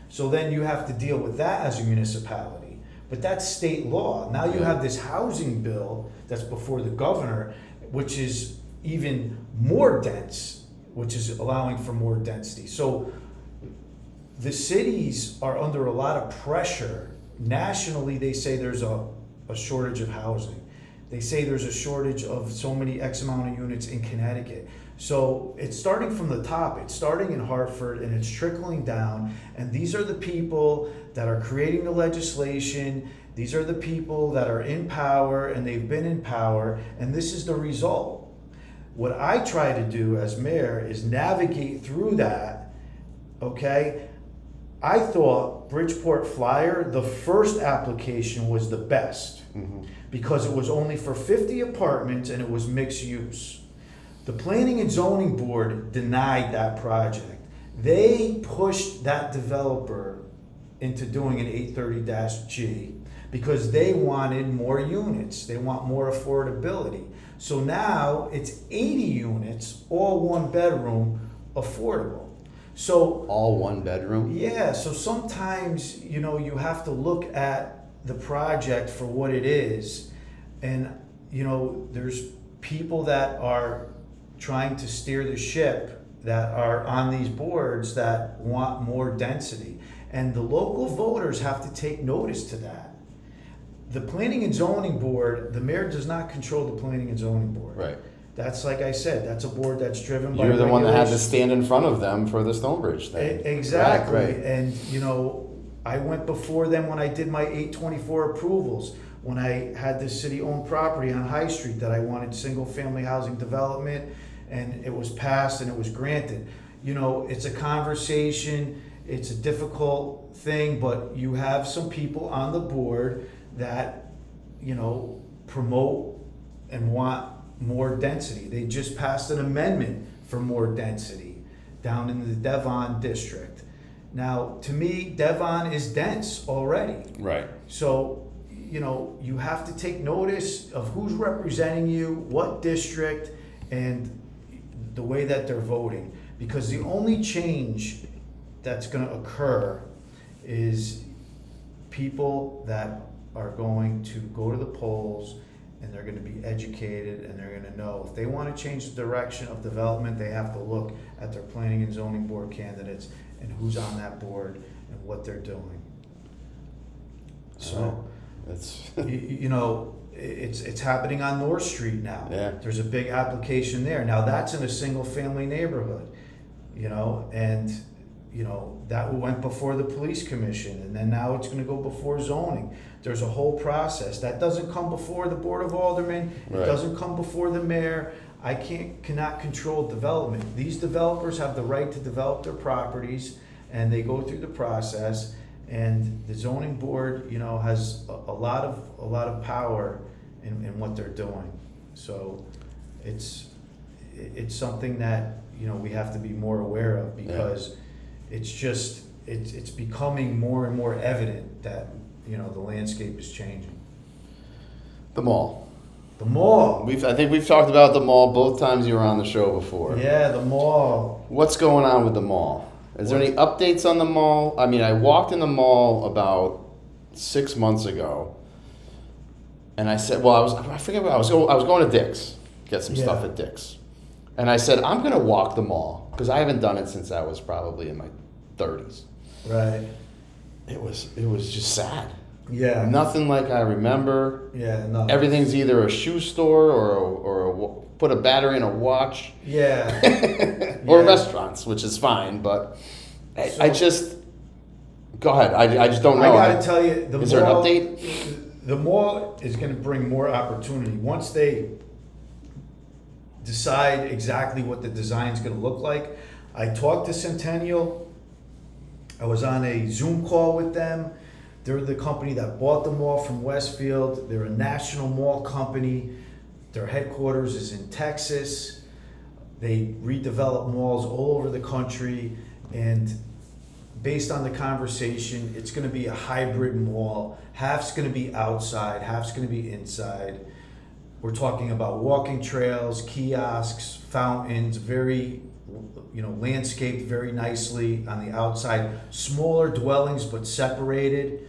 So then you have to deal with that as a municipality. But that's state law. Now you have this housing bill that's before the governor, which is even more dense, which is allowing for more density. So the cities are under a lot of pressure. Nationally, they say there's a shortage of housing. They say there's a shortage of so many X amount of units in Connecticut. So it's starting from the top. It's starting in Hartford, and it's trickling down. And these are the people that are creating the legislation. These are the people that are in power, and they've been in power. And this is the result. What I try to do as mayor is navigate through that, okay? I thought Bridgeport Flyer, the first application was the best. Mm-hmm. Because it was only for 50 apartments and it was mixed use. The Planning and Zoning Board denied that project. They pushed that developer into doing an 830-G because they wanted more units. They want more affordability. So now it's 80 units, all one bedroom, affordable. So all one bedroom? Yeah, so sometimes, you have to look at the project for what it is, and there's people that are trying to steer the ship that are on these boards that want more density, and the local voters have to take notice to that. The Planning and Zoning Board, the mayor does not control the Planning and Zoning Board. Right. That's, like I said, that's a board that's driven by You're the one that had to regulations. stand in front of them for the Stonebridge thing. Exactly. Right. And I went before them when I did my 824 approvals, when I had this city-owned property on High Street that I wanted single-family housing development, and it was passed and it was granted. It's a conversation, it's a difficult thing, but you have some people on the board that, promote and want more density. They just passed an amendment for more density down in the Devon district. Now, to me, Devon is dense already. Right. So, you have to take notice of who's representing you, what district, and the way that they're voting. Because the only change that's going to occur is people that are going to go to the polls, and they're going to be educated, and they're going to know if they want to change the direction of development, they have to look at their Planning and Zoning Board candidates and who's on that board and what they're doing. So, that's it's happening on North Street now. Yeah. There's a big application there. Now that's in a single family neighborhood, and that went before the police commission, and then now it's going to go before zoning. There's a whole process that doesn't come before the board of aldermen. It Right. doesn't come before the mayor. I cannot control development. These developers have the right to develop their properties, and they go through the process. And the zoning board, has a lot of power in what they're doing. So it's something that we have to be more aware of, because it's becoming more and more evident that the landscape is changing. The mall. The mall. I think we've talked about the mall both times you were on the show before. Yeah, the mall. What's going on with the mall? Is there any updates on the mall? I mean, I walked in the mall about 6 months ago, and I said, I forget where I was going to Dick's, get some stuff at Dick's. And I said, I'm going to walk the mall, because I haven't done it since I was probably in my 30s. Right. It was just sad. Yeah. Nothing like I remember. Yeah, no. Everything's either a shoe store or put a battery in a watch. Yeah. Or restaurants, which is fine, but I just go ahead. I just don't know. I got to tell you, is there an update? The mall is going to bring more opportunity once they decide exactly what the design is going to look like. I talked to Centennial. I was on a Zoom call with them. They're the company that bought the mall from Westfield. They're a national mall company. Their headquarters is in Texas. They redevelop malls all over the country, and based on the conversation, it's going to be a hybrid mall. Half's going to be outside, half's going to be inside. We're talking about walking trails, kiosks, fountains, very, landscaped very nicely on the outside. Smaller dwellings, but separated.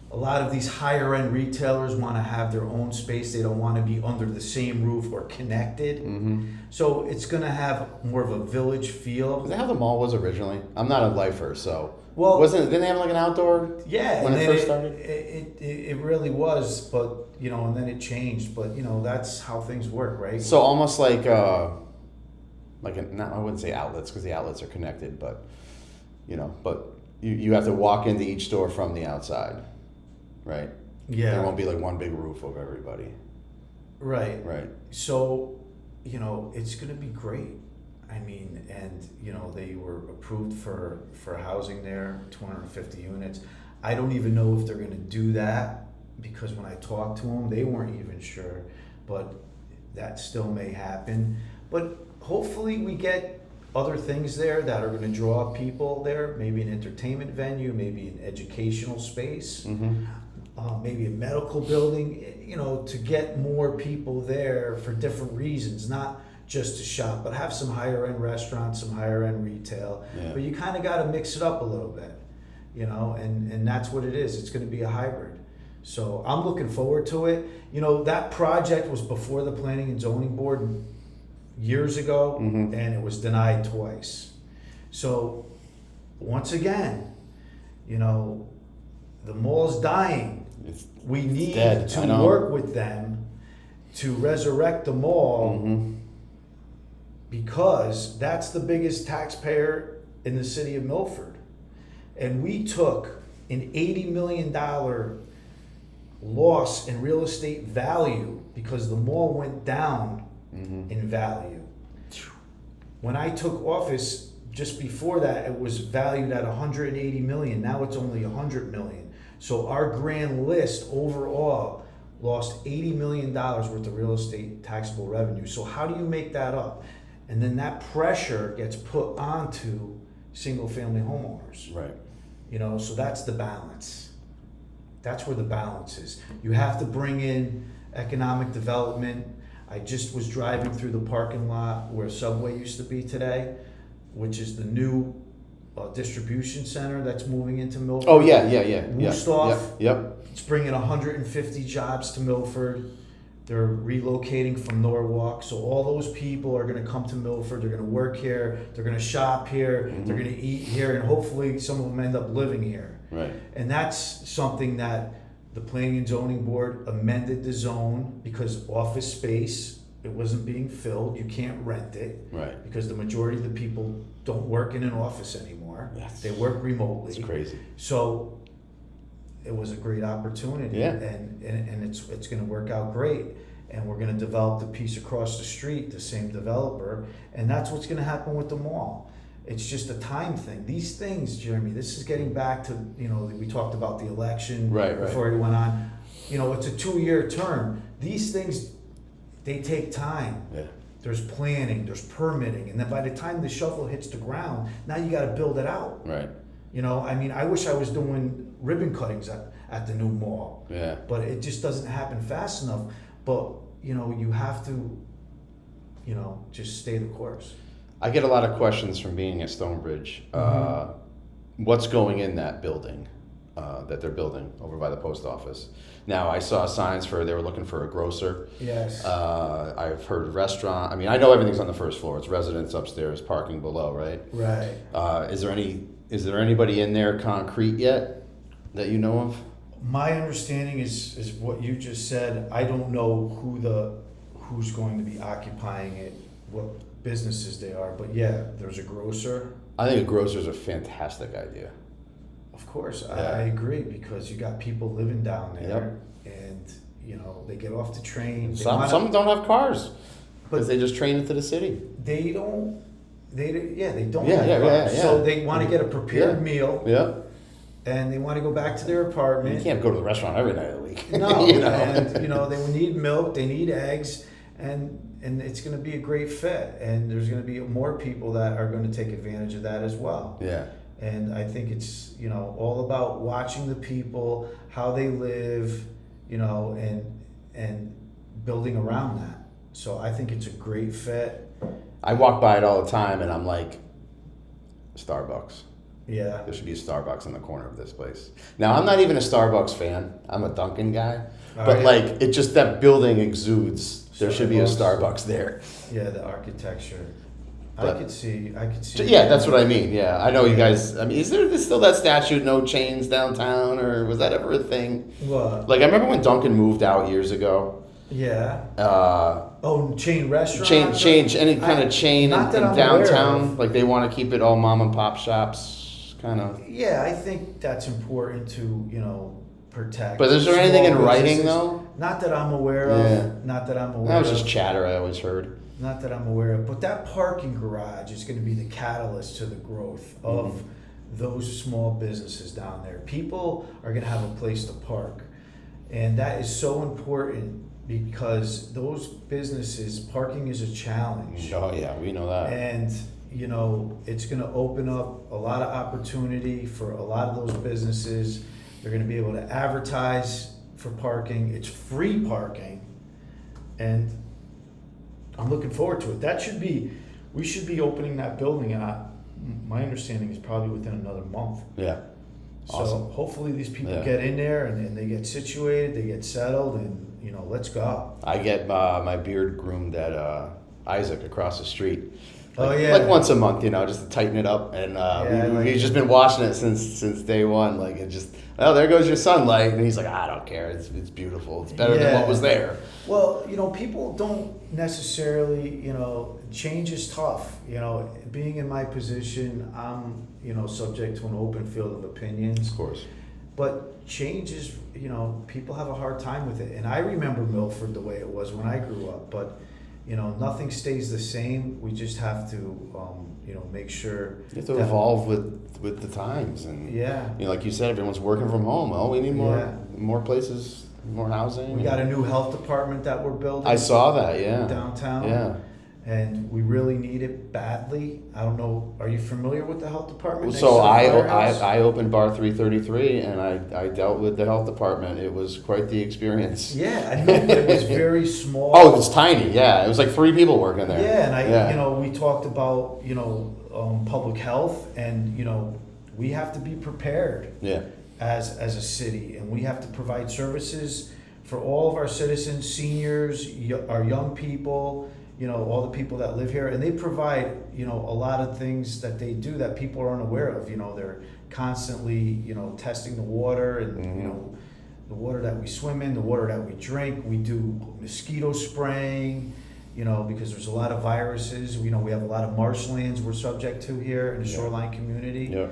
A lot of these higher end retailers want to have their own space. They don't want to be under the same roof or connected. Mm-hmm. So it's going to have more of a village feel. Is that how the mall was originally? I'm not a lifer, so didn't they have like an outdoor? Yeah, when it first started. It really was, but and then it changed. But that's how things work, right? So almost like I wouldn't say outlets, because the outlets are connected, but you have to walk into each store from the outside, right? Yeah. There won't be like one big roof over everybody. Right. Right. So it's going to be great. I mean, and they were approved for housing there, 250 units. I don't even know if they're going to do that, because when I talked to them, they weren't even sure, but that still may happen. But hopefully we get other things there that are going to draw people there, maybe an entertainment venue, maybe an educational space, maybe a medical building, to get more people there for different reasons, not just to shop, but have some higher end restaurants, some higher end retail. Yeah. But you kind of got to mix it up a little bit, and that's what it is. It's going to be a hybrid. So I'm looking forward to it. That project was before the Planning and Zoning Board years ago, and it was denied twice. So once again, the mall's dying. We need to work with them to resurrect the mall, because that's the biggest taxpayer in the city of Milford. And we took an $80 million loss in real estate value because the mall went down in value. When I took office, just before that, it was valued at 180 million. Now it's only 100 million. So our grand list overall lost $80 million worth of real estate taxable revenue. So how do you make that up? And then that pressure gets put onto single family homeowners. Right. So that's the balance. That's where the balance is. You have to bring in economic development. I just was driving through the parking lot where Subway used to be today, which is the new distribution center that's moving into Milford. Oh, yeah. Wusthof. Yep. It's bringing 150 jobs to Milford. They're relocating from Norwalk. So all those people are going to come to Milford. They're going to work here. They're going to shop here. They're going to eat here. And hopefully some of them end up living here. Right. And that's something that the planning and zoning board amended the zone because office space, it wasn't being filled. You can't rent it. Right. Because the majority of the people don't work in an office anymore. Yes. They work remotely. It's crazy. So it was a great opportunity. Yeah. And it's going to work out great. And we're going to develop the piece across the street, the same developer. And that's what's going to happen with the mall. It's just a time thing. These things, Jeremy, this is getting back to, we talked about the election before we went on. It's a 2-year term. These things, they take time. Yeah. There's planning, there's permitting, and then by the time the shovel hits the ground, now you got to build it out. Right. I wish I was doing ribbon cuttings at the new mall. Yeah. But it just doesn't happen fast enough. But, you have to, just stay the course. I get a lot of questions from being at Stonebridge. What's going in that building that they're building over by the post office? Now, I saw signs they were looking for a grocer. Yes. I've heard restaurant. I know everything's on the first floor. It's residents upstairs, parking below, right? Right. Is there anybody in there concrete yet that you know of? My understanding is what you just said. I don't know who's going to be occupying it, what businesses they are, but yeah, there's a grocer. I think a grocer's a fantastic idea. Of course, Yeah. I agree, because you got people living down there. Yep. And they get off the train. Some don't have cars because they just train into the city. They don't. They don't Yeah, have yeah, cars. yeah. So they want to get a prepared meal. Yeah. And they want to go back to their apartment. You can't go to the restaurant every night of the week. No, and they need milk, they need eggs, and it's going to be a great fit. And there's going to be more people that are going to take advantage of that as well. Yeah. And I think it's all about watching the people, how they live, and building around that. So I think it's a great fit. I walk by it all the time, and I'm like, Starbucks. Yeah. There should be a Starbucks in the corner of this place. Now, I'm not even a Starbucks fan. I'm a Dunkin' guy. But it just, that building exudes. There should be a Starbucks there. Yeah, the architecture. But, I could see. Yeah, that's what I mean. Yeah, I know you guys. Is there still that statue, no chains downtown, or was that ever a thing? What? I remember when Dunkin' moved out years ago. Yeah. Chain restaurant. Any kind of chain in downtown. They want to keep it all mom and pop shops, kind of. Yeah, I think that's important to protect. But is there anything in writing though? Not that I'm aware of. Yeah. Not that I'm aware. That was just chatter I always heard. Not that I'm aware of, but that parking garage is going to be the catalyst to the growth of those small businesses down there. People are going to have a place to park, and that is so important because those businesses, parking is a challenge. Oh yeah, we know that. And it's going to open up a lot of opportunity for a lot of those businesses. They're going to be able to advertise for parking. It's free parking, and I'm looking forward to it. We should be opening that building, and my understanding is probably within another month. Yeah. Awesome. So hopefully these people get in there and they get situated, they get settled, and let's go. I get my beard groomed at Isaac across the street. Oh yeah. Once a month, just to tighten it up, and we've just been washing it since day one. There goes your sunlight, and he's like, I don't care. It's beautiful. It's better than what was there. Well, people don't necessarily, change is tough. Being in my position, I'm, subject to an open field of opinions. Of course. But change is, people have a hard time with it. And I remember Milford the way it was when I grew up, but nothing stays the same. We just have to, make sure. You have to evolve with the times, and like you said, everyone's working from home. Oh, we need more places, more housing. We got a new health department that we're building. I saw that, yeah. Downtown. Yeah. And we really need it badly. I don't know. Are you familiar with the health department? So I opened Bar 333, and I dealt with the health department. It was quite the experience. Yeah, I know. It was very small. Oh, it was tiny. Yeah, it was like 3 people working there. Yeah, and we talked about public health, and we have to be prepared. Yeah. As a city, and we have to provide services for all of our citizens, seniors, our young people. All the people that live here, and they provide, a lot of things that they do that people are unaware of. They're constantly, testing the water and, the water that we swim in, the water that we drink. We do mosquito spraying, because there's a lot of viruses. We have a lot of marshlands we're subject to here in the shoreline community. Yeah.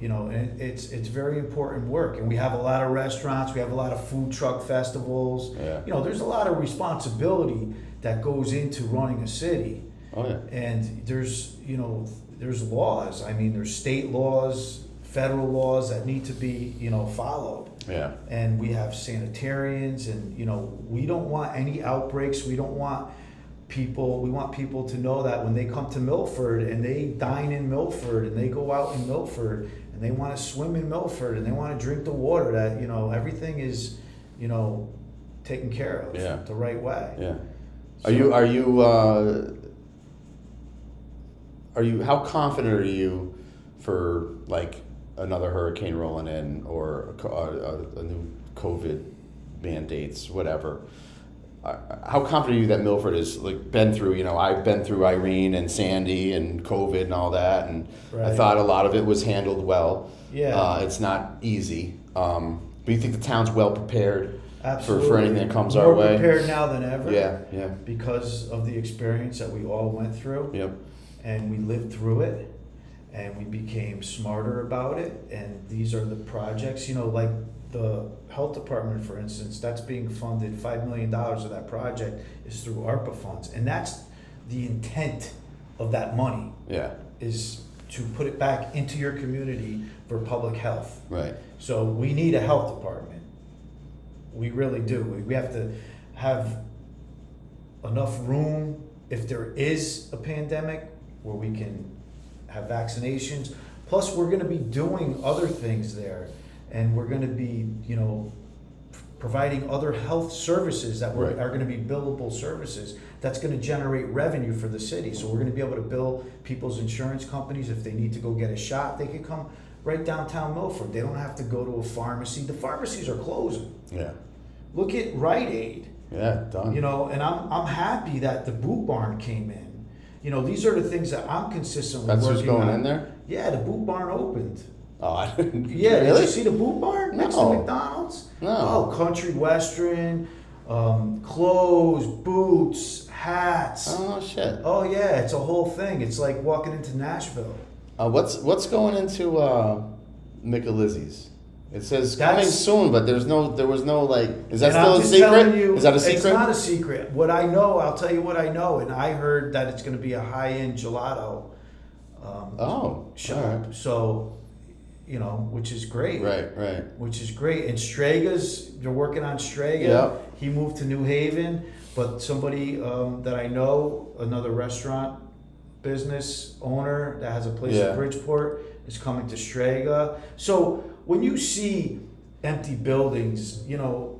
And it's very important work. And we have a lot of restaurants. We have a lot of food truck festivals. Yeah. There's a lot of responsibility that goes into running a city. Oh yeah. And there's laws. I mean, there's state laws, federal laws that need to be, followed. Yeah. And we have sanitarians, and we don't want any outbreaks. We want people to know that when they come to Milford and they dine in Milford and they go out in Milford and they want to swim in Milford and they want to drink the water, that everything is taken care of the right way. Yeah. So, Are you how confident are you for like another hurricane rolling in or a new COVID mandates, whatever? How confident are you that Milford has been through? I've been through Irene and Sandy and COVID and all that, and right. I thought a lot of it was handled well. Yeah. It's not easy, but you think the town's well prepared? Absolutely. For anything that comes our way? More prepared now than ever. Yeah. Because of the experience that we all went through. Yep. And we lived through it, and we became smarter about it. And these are the projects, like the health department, for instance, that's being funded. $5 million of that project is through ARPA funds, and that's the intent of that money. Yeah. Is to put it back into your community for public health. Right. So we need a health department. We really do. We have to have enough room if there is a pandemic where we can have vaccinations. Plus, we're going to be doing other things there, and we're going to be, providing other health services that Right. are going to be billable services. That's going to generate revenue for the city. So we're going to be able to bill people's insurance companies if they need to go get a shot. They can come right downtown Milford. They don't have to go to a pharmacy. The pharmacies are closing. Yeah. Look at Rite Aid. Yeah. Done. And I'm happy that the Boot Barn came in. These are the things that I'm consistently That's working what's going on. in there? Yeah, the Boot Barn opened. Oh, I didn't. Yeah, Really? did you see the Boot Barn next to No. McDonald's? No. Oh, country western, clothes, boots, hats. Oh shit. Oh yeah, it's a whole thing. It's like walking into Nashville. What's going into McAlizzi's? It says coming That's- soon, but there was no is that And still I'm a just secret? telling you, Is that a secret? It's not a secret. What I know, I'll tell you what I know, and I heard that it's going to be a high-end gelato Oh, shop. all right. So, which is great. Right. Which is great. And Straga's, they're working on Straga. Yep. He moved to New Haven, but somebody that I know, another restaurant business owner that has a place Yeah. in Bridgeport, is coming to Straga. So when you see empty buildings,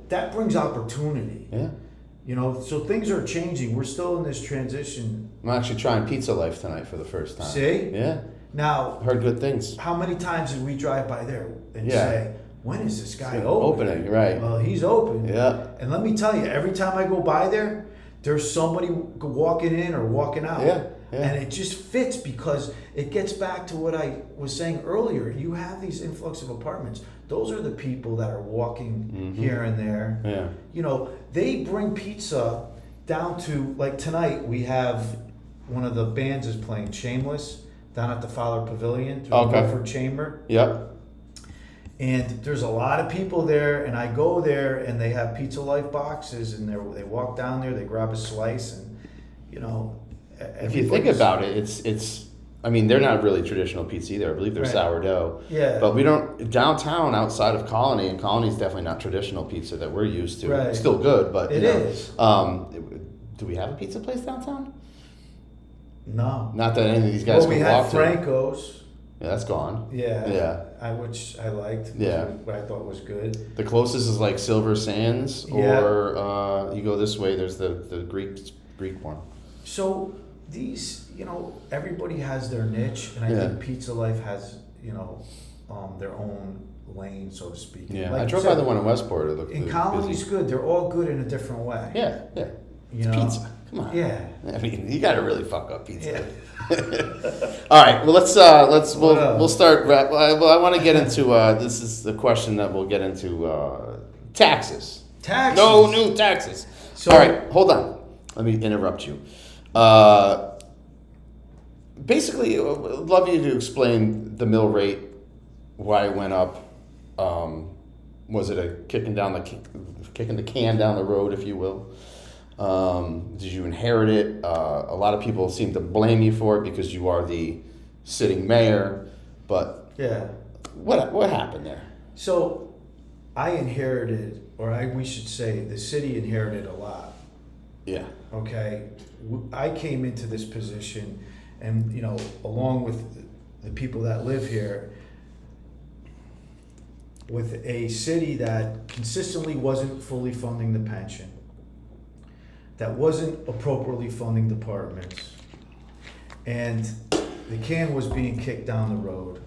that brings opportunity. Yeah. So things are changing. We're still in this transition. I'm actually trying Pizza Life tonight for the first time. See? Yeah. Now, Heard good things. how many times did we drive by there and Yeah. say, when is this guy Opening, right. Well, he's open. Yeah. And let me tell you, every time I go by there, there's somebody walking in or walking out. Yeah. And it just fits because it gets back to what I was saying earlier. You have these influx of apartments. Those are the people that are walking here and there. Yeah. They bring pizza down to, like tonight, we have one of the bands is playing Shameless down at the Fowler Pavilion through the Milford Chamber. Yep. And there's a lot of people there, and I go there, and they have Pizza Life boxes, and they walk down there, they grab a slice, and If you think about it, it's. I mean, they're not really traditional pizza either. I believe they're Right. sourdough. Yeah. But we don't downtown outside of Colony, and Colony's definitely not traditional pizza that we're used to. Right. It's still good, but It is. Do we have a pizza place downtown? No. Not that any of these guys Well, we can had walk to. Franco's. Yeah, that's gone. Yeah. Which I liked. Yeah. What I thought was good. The closest is like Silver Sands, Yeah. or you go this way. There's the Greek one. So these, everybody has their niche, and I think Pizza Life has, their own lane, so to speak. Yeah, Like I you drove said, by the one in Westport. It looked in busy. Colony's good. They're all good in a different way. Yeah. You It's know? pizza. Come on. Yeah. I mean, you got to really fuck up pizza. Yeah. All right. Well, we'll start. Well, I want to get into this is the question that we'll get into taxes. Taxes. No new taxes. So, all right. Hold on. Let me interrupt you. Basically, I'd love you to explain the mill rate, why it went up. Was it a kicking the can down the road, if you will? Did you inherit it? A lot of people seem to blame you for it because you are the sitting mayor. But yeah, what happened there? So I inherited, we should say, the city inherited a lot. Yeah. Okay, I came into this position, and along with the people that live here, with a city that consistently wasn't fully funding the pension, that wasn't appropriately funding departments, and the can was being kicked down the road.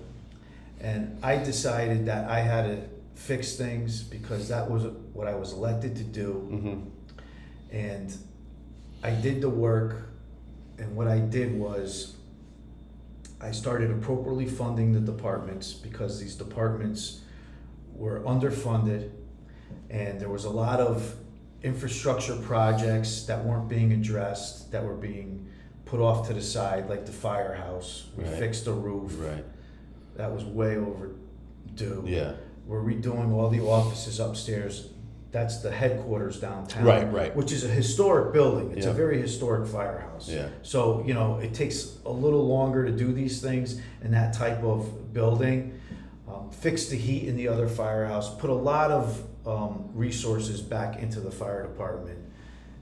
And I decided that I had to fix things because that was what I was elected to do. Mm-hmm. And I did the work, and what I did was I started appropriately funding the departments because these departments were underfunded, and there was a lot of infrastructure projects that weren't being addressed, that were being put off to the side, like the firehouse. We fixed the roof. Right. That was way overdue. Yeah. We're redoing all the offices upstairs. That's the headquarters downtown. Right. Which is a historic building. It's Yeah. a very historic firehouse. Yeah. So, it takes a little longer to do these things in that type of building. Fix the heat in the other firehouse, put a lot of resources back into the fire department.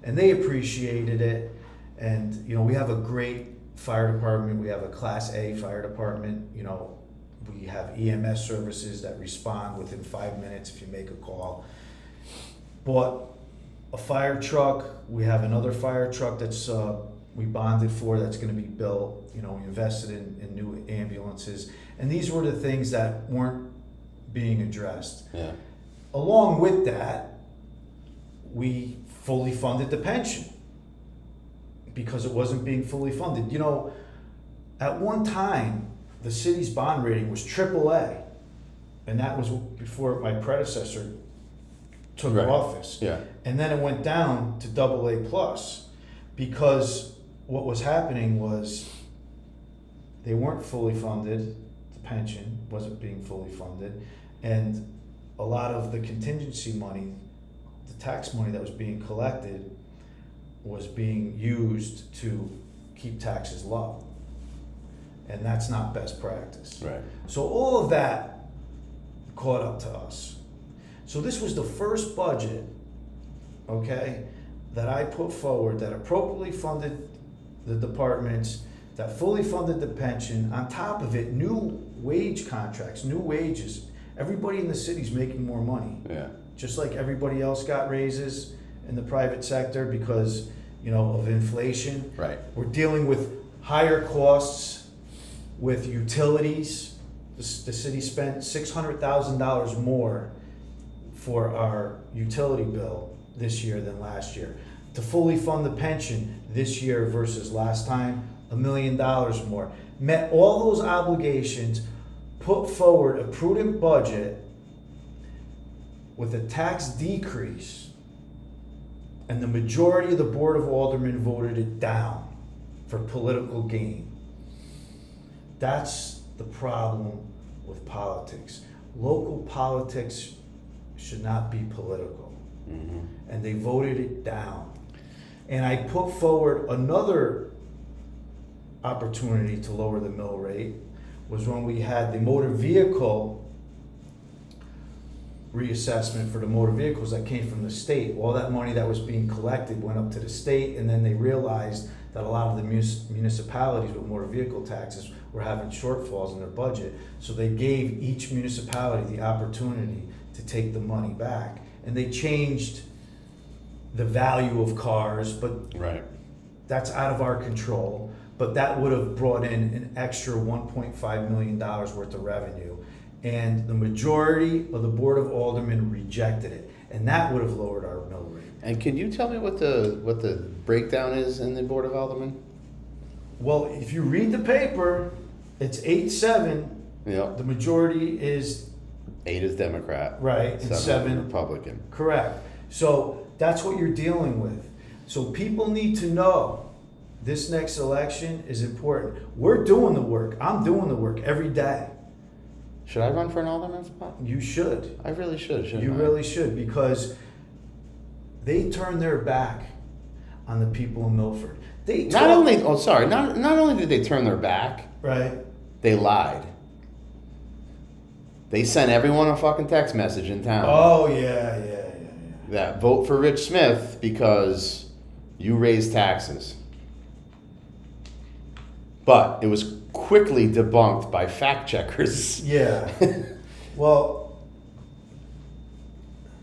And they appreciated it. And, we have a great fire department. We have a Class A fire department. We have EMS services that respond within 5 minutes if you make a call. Bought a fire truck. We have another fire truck that's we bonded for, that's going to be built. We invested in new ambulances. And these were the things that weren't being addressed. Yeah. Along with that, we fully funded the pension because it wasn't being fully funded. At one time, the city's bond rating was AAA, and that was before my predecessor took office. Yeah. And then it went down to AA+ because what was happening was they weren't fully funded. The pension wasn't being fully funded, and a lot of the contingency money, the tax money that was being collected, was being used to keep taxes low. And that's not best practice. Right. So all of that caught up to us. So this was the first budget, okay, that I put forward that appropriately funded the departments, that fully funded the pension. On top of it, new wage contracts, new wages. Everybody in the city's making more money. Yeah. Just like everybody else got raises in the private sector because, of inflation. Right. We're dealing with higher costs with utilities. The city spent $600,000 more for our utility bill this year than last year. To fully fund the pension this year versus last time, $1 million more. Met all those obligations, put forward a prudent budget with a tax decrease, and the majority of the Board of Aldermen voted it down for political gain. That's the problem with politics. Local politics should not be political. Mm-hmm. And they voted it down. And I put forward another opportunity to lower the mill rate, was when we had the motor vehicle reassessment for the motor vehicles that came from the state. All that money that was being collected went up to the state, and then they realized that a lot of the municipalities with motor vehicle taxes were having shortfalls in their budget. So they gave each municipality the opportunity to take the money back. And they changed the value of cars, but that's out of our control. But that would have brought in an extra $1.5 million worth of revenue. and the majority of the Board of Aldermen rejected it, and that would have lowered our mill rate. And can you tell me what the breakdown is in the Board of Aldermen? Well, if you read the paper, it's 8-7. Yep. The majority is 8 is Democrat. right, and 7 Republican. correct. So that's what you're dealing with. So people need to know this next election is important. We're doing the work. I'm doing the work every day. Should I run for an alderman spot? You should. I really should, shouldn't You I? really should, because they turned their back on the people in Milford. Not only did they turn their back, right. they lied. They sent everyone a fucking text message in town. Oh yeah. That vote for Rich Smith because you raised taxes. But it was quickly debunked by fact checkers. Yeah. Well,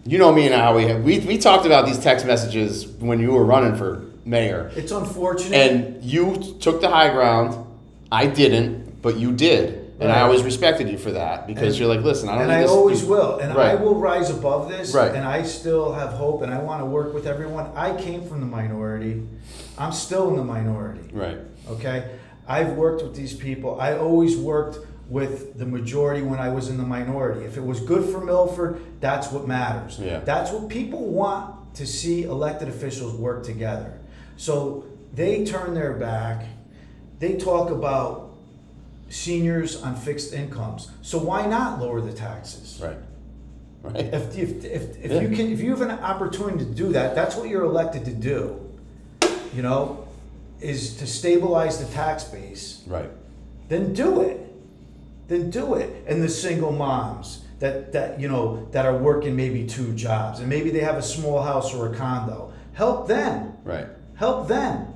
you know me and how we talked about these text messages when you were running for mayor. it's unfortunate. And you took the high ground. I didn't, but you did. And I Right. always respected you for that because you're like, listen, I don't and need I this. always will. And Right. I will rise above this. Right. And I still have hope, and I want to work with everyone. I came from the minority. I'm still in the minority. Right. Okay? I've worked with these people. I always worked with the majority when I was in the minority. If it was good for Milford, that's what matters. Yeah. That's what people want to see elected officials work together. So they turn their back. They talk about seniors on fixed incomes. So why not lower the taxes? Right. Right. If Yeah. if you have an opportunity to do that, that's what you're elected to do. You know, is to stabilize the tax base. Right. Then do it. Then do it. And the single moms that you know that are working maybe 2 jobs and maybe they have a small house or a condo. Help them. Right. Help them.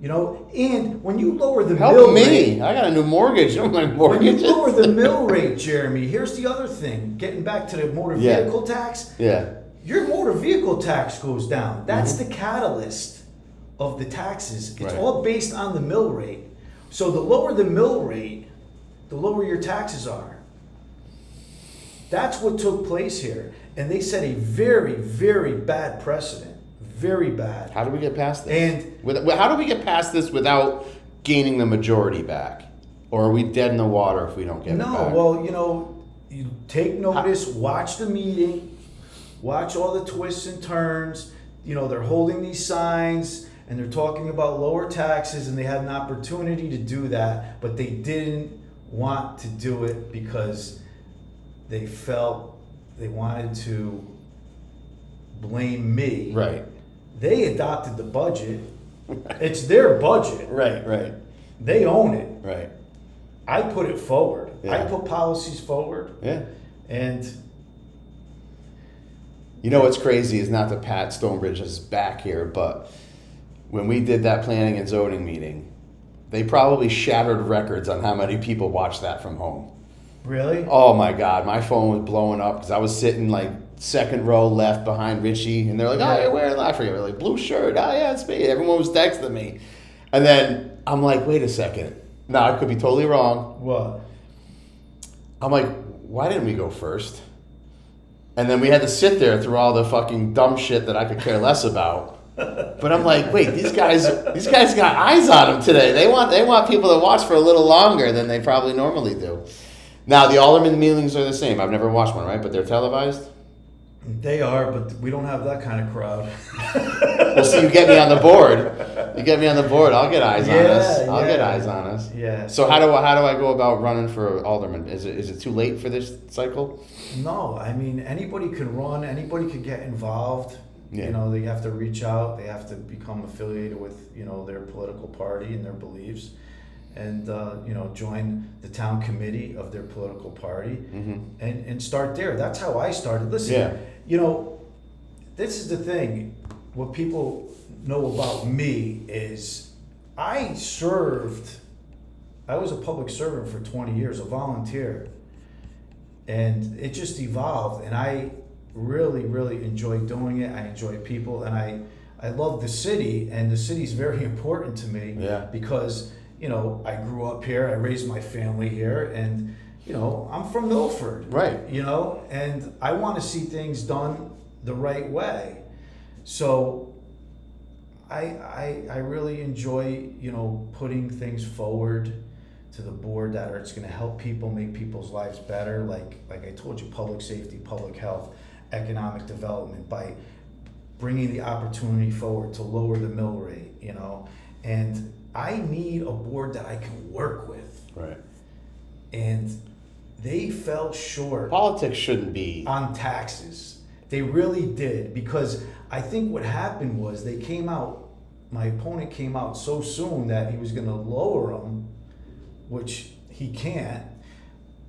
You know, and when you lower the Help mill me. rate, I got a new mortgage. You know my when you mortgage. lower the mill rate, Jeremy, here's the other thing. Getting back to the motor Yeah. vehicle tax, Yeah. your motor vehicle tax goes down. That's the catalyst of the taxes. It's Right. all based on the mill rate. So the lower the mill rate, the lower your taxes are. That's what took place here. And they set a very, very bad precedent. Very bad. How do we get past this? And How do we get past this without gaining the majority back? Or are we dead in the water if we don't get it back? no, well, you know, you take notice, watch the meeting, watch all the twists and turns. You know, they're holding these signs and they're talking about lower taxes, and they had an opportunity to do that, but they didn't want to do it because they felt they wanted to blame me. Right. They adopted the budget. It's their budget. Right, right, They own it. right. I put it forward. I Yeah. put policies forward. Yeah. And You know what's crazy is not to pat Stonebridge's back here, but when we did that planning and zoning meeting, they probably shattered records on how many people watched that from home. really, Oh my God, my phone was blowing up because I was sitting like second row left behind Richie, and they're like, "Oh, you're wearing, I forget, like blue shirt. Oh yeah, it's me." Everyone was texting me, and then I'm like, "Wait a second. No, I could be totally wrong." what? I'm like, "Why didn't we go first?" And then we had to sit there through all the fucking dumb shit that I could care less about. But I'm like, wait, these guys got eyes on them today. They want people to watch for a little longer than they probably normally do. Now the alderman meetings are the same. I've never watched one, right? But they're televised. They are, but we don't have that kind of crowd. Well, see, you get me on the board. You get me on the board. I'll get eyes on us. I'll Yeah. get eyes on us. Yeah. So how do I go about running for alderman? Is it too late for this cycle? No, I mean, anybody can run. Anybody can get involved. Yeah. You know, they have to reach out. They have to become affiliated with, you know, their political party and their beliefs, and you know, join the town committee of their political party, and start there. That's how I started. Listen, Yeah. you know, this is the thing. What people know about me is I was a public servant for 20 years, a volunteer, and it just evolved, and I really, really enjoy doing it. I enjoy people, and I love the city, and the city's very important to me. Yeah. Because, you know, I grew up here, I raised my family here, and, you know, I'm from Milford. Right. You know, and I want to see things done the right way. So I really enjoy, you know, putting things forward to the board that it's going to help people, make people's lives better. Like I told you, public safety, public health, economic development, by bringing the opportunity forward to lower the mill rate, you know. And I need a board that I can work with. Right. And they fell short. Politics shouldn't be On taxes. They really did, because I think what happened was they came out, my opponent came out so soon that he was going to lower them, which he can't,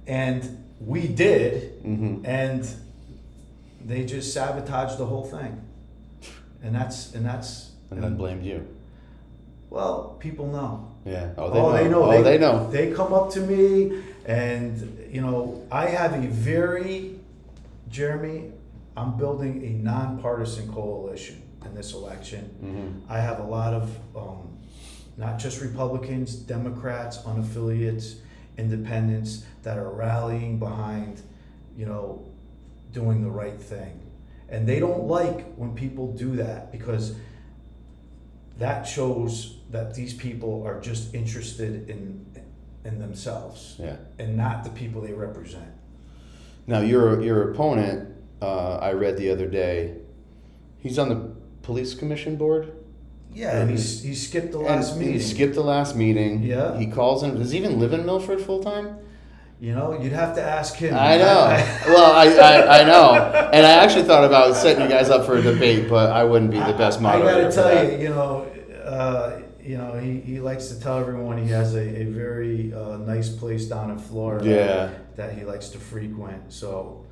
and we did, and they just sabotaged the whole thing. And then blamed you. Well, people know. Yeah. They know. They know. They come up to me, and you know, I have Jeremy, I'm building a nonpartisan coalition in this election. I have a lot of not just Republicans, Democrats, unaffiliates, independents that are rallying behind, you know, doing the right thing. And they don't like when people do that, because that shows that these people are just interested in themselves, and not the people they represent. Now, your opponent, I read the other day, he's on the police commission board. Yeah, and he skipped the last meeting. He skipped the last meeting. Yeah. He calls in. Does he even live in Milford full time? You know, you'd have to ask him. I know. Well, I know. And I actually thought about setting you guys up for a debate, but I wouldn't be the best moderator. I got to tell you, he likes to tell everyone he has a very nice place down in Florida that he likes to frequent. So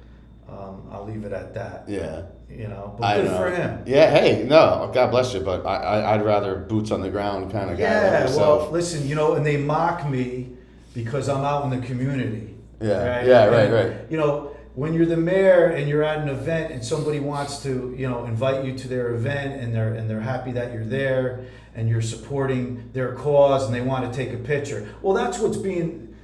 I'll leave it at that. Yeah. You know, but good for him. Yeah, hey, no, God bless you, but I'd rather boots on the ground kind of guy like yourself. Well, listen, you know, and they mock me because I'm out in the community. Yeah, right? right. You know, when you're the mayor and you're at an event and somebody wants to, you know, invite you to their event, and they're happy that you're there and you're supporting their cause and they want to take a picture. Well, that's what's being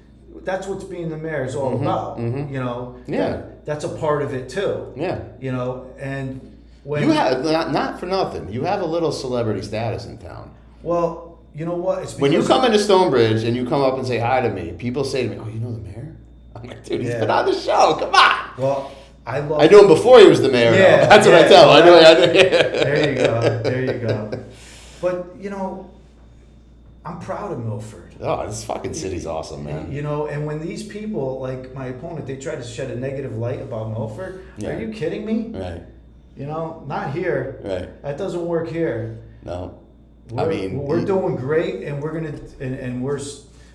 the mayor is all about. You know. Yeah. That's a part of it too. Yeah. You know, and when you have not for nothing, you have a little celebrity status in town. Well, you know what? It's when you come into Stonebridge and you come up and say hi to me, people say to me, "Oh, you know the mayor?" I'm like, "Dude, he's been on the show. Come on." Well, I knew him before he was the mayor. Yeah, that's what I tell him. I knew. There you go. But you know, I'm proud of Milford. Oh, this fucking city's awesome, man. You know, and when these people, like my opponent, they try to shed a negative light about Milford, are you kidding me? Right. You know, not here. Right. That doesn't work here. No. We're doing great, and we're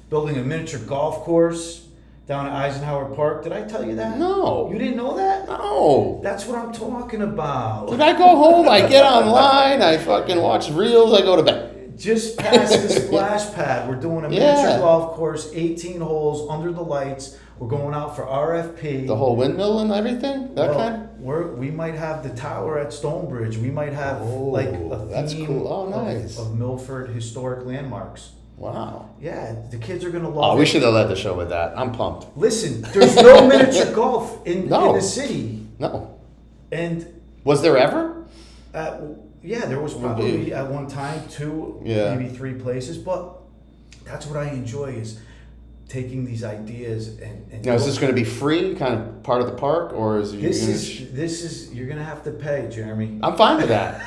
building a miniature golf course down at Eisenhower Park. Did I tell you that? No. You didn't know that? No. That's what I'm talking about. Did I go home? I get online. I fucking watch reels. I go to bed. Just past the splash pad, we're doing a miniature golf course, 18 holes under the lights. We're going out for RFP. The whole windmill and everything? We might have the tower at Stonebridge. We might have a theme of Milford historic landmarks. Wow. Yeah, the kids are going to love it. Oh, we should have led the show with that. I'm pumped. Listen, there's no miniature golf in the city. No. And was there ever? Yeah, there was probably at one time 2, maybe 3 places, but that's what I enjoy, is taking these ideas and now, is this going to be free, kind of part of the park, or is you're going to have to pay, Jeremy. I'm fine with that.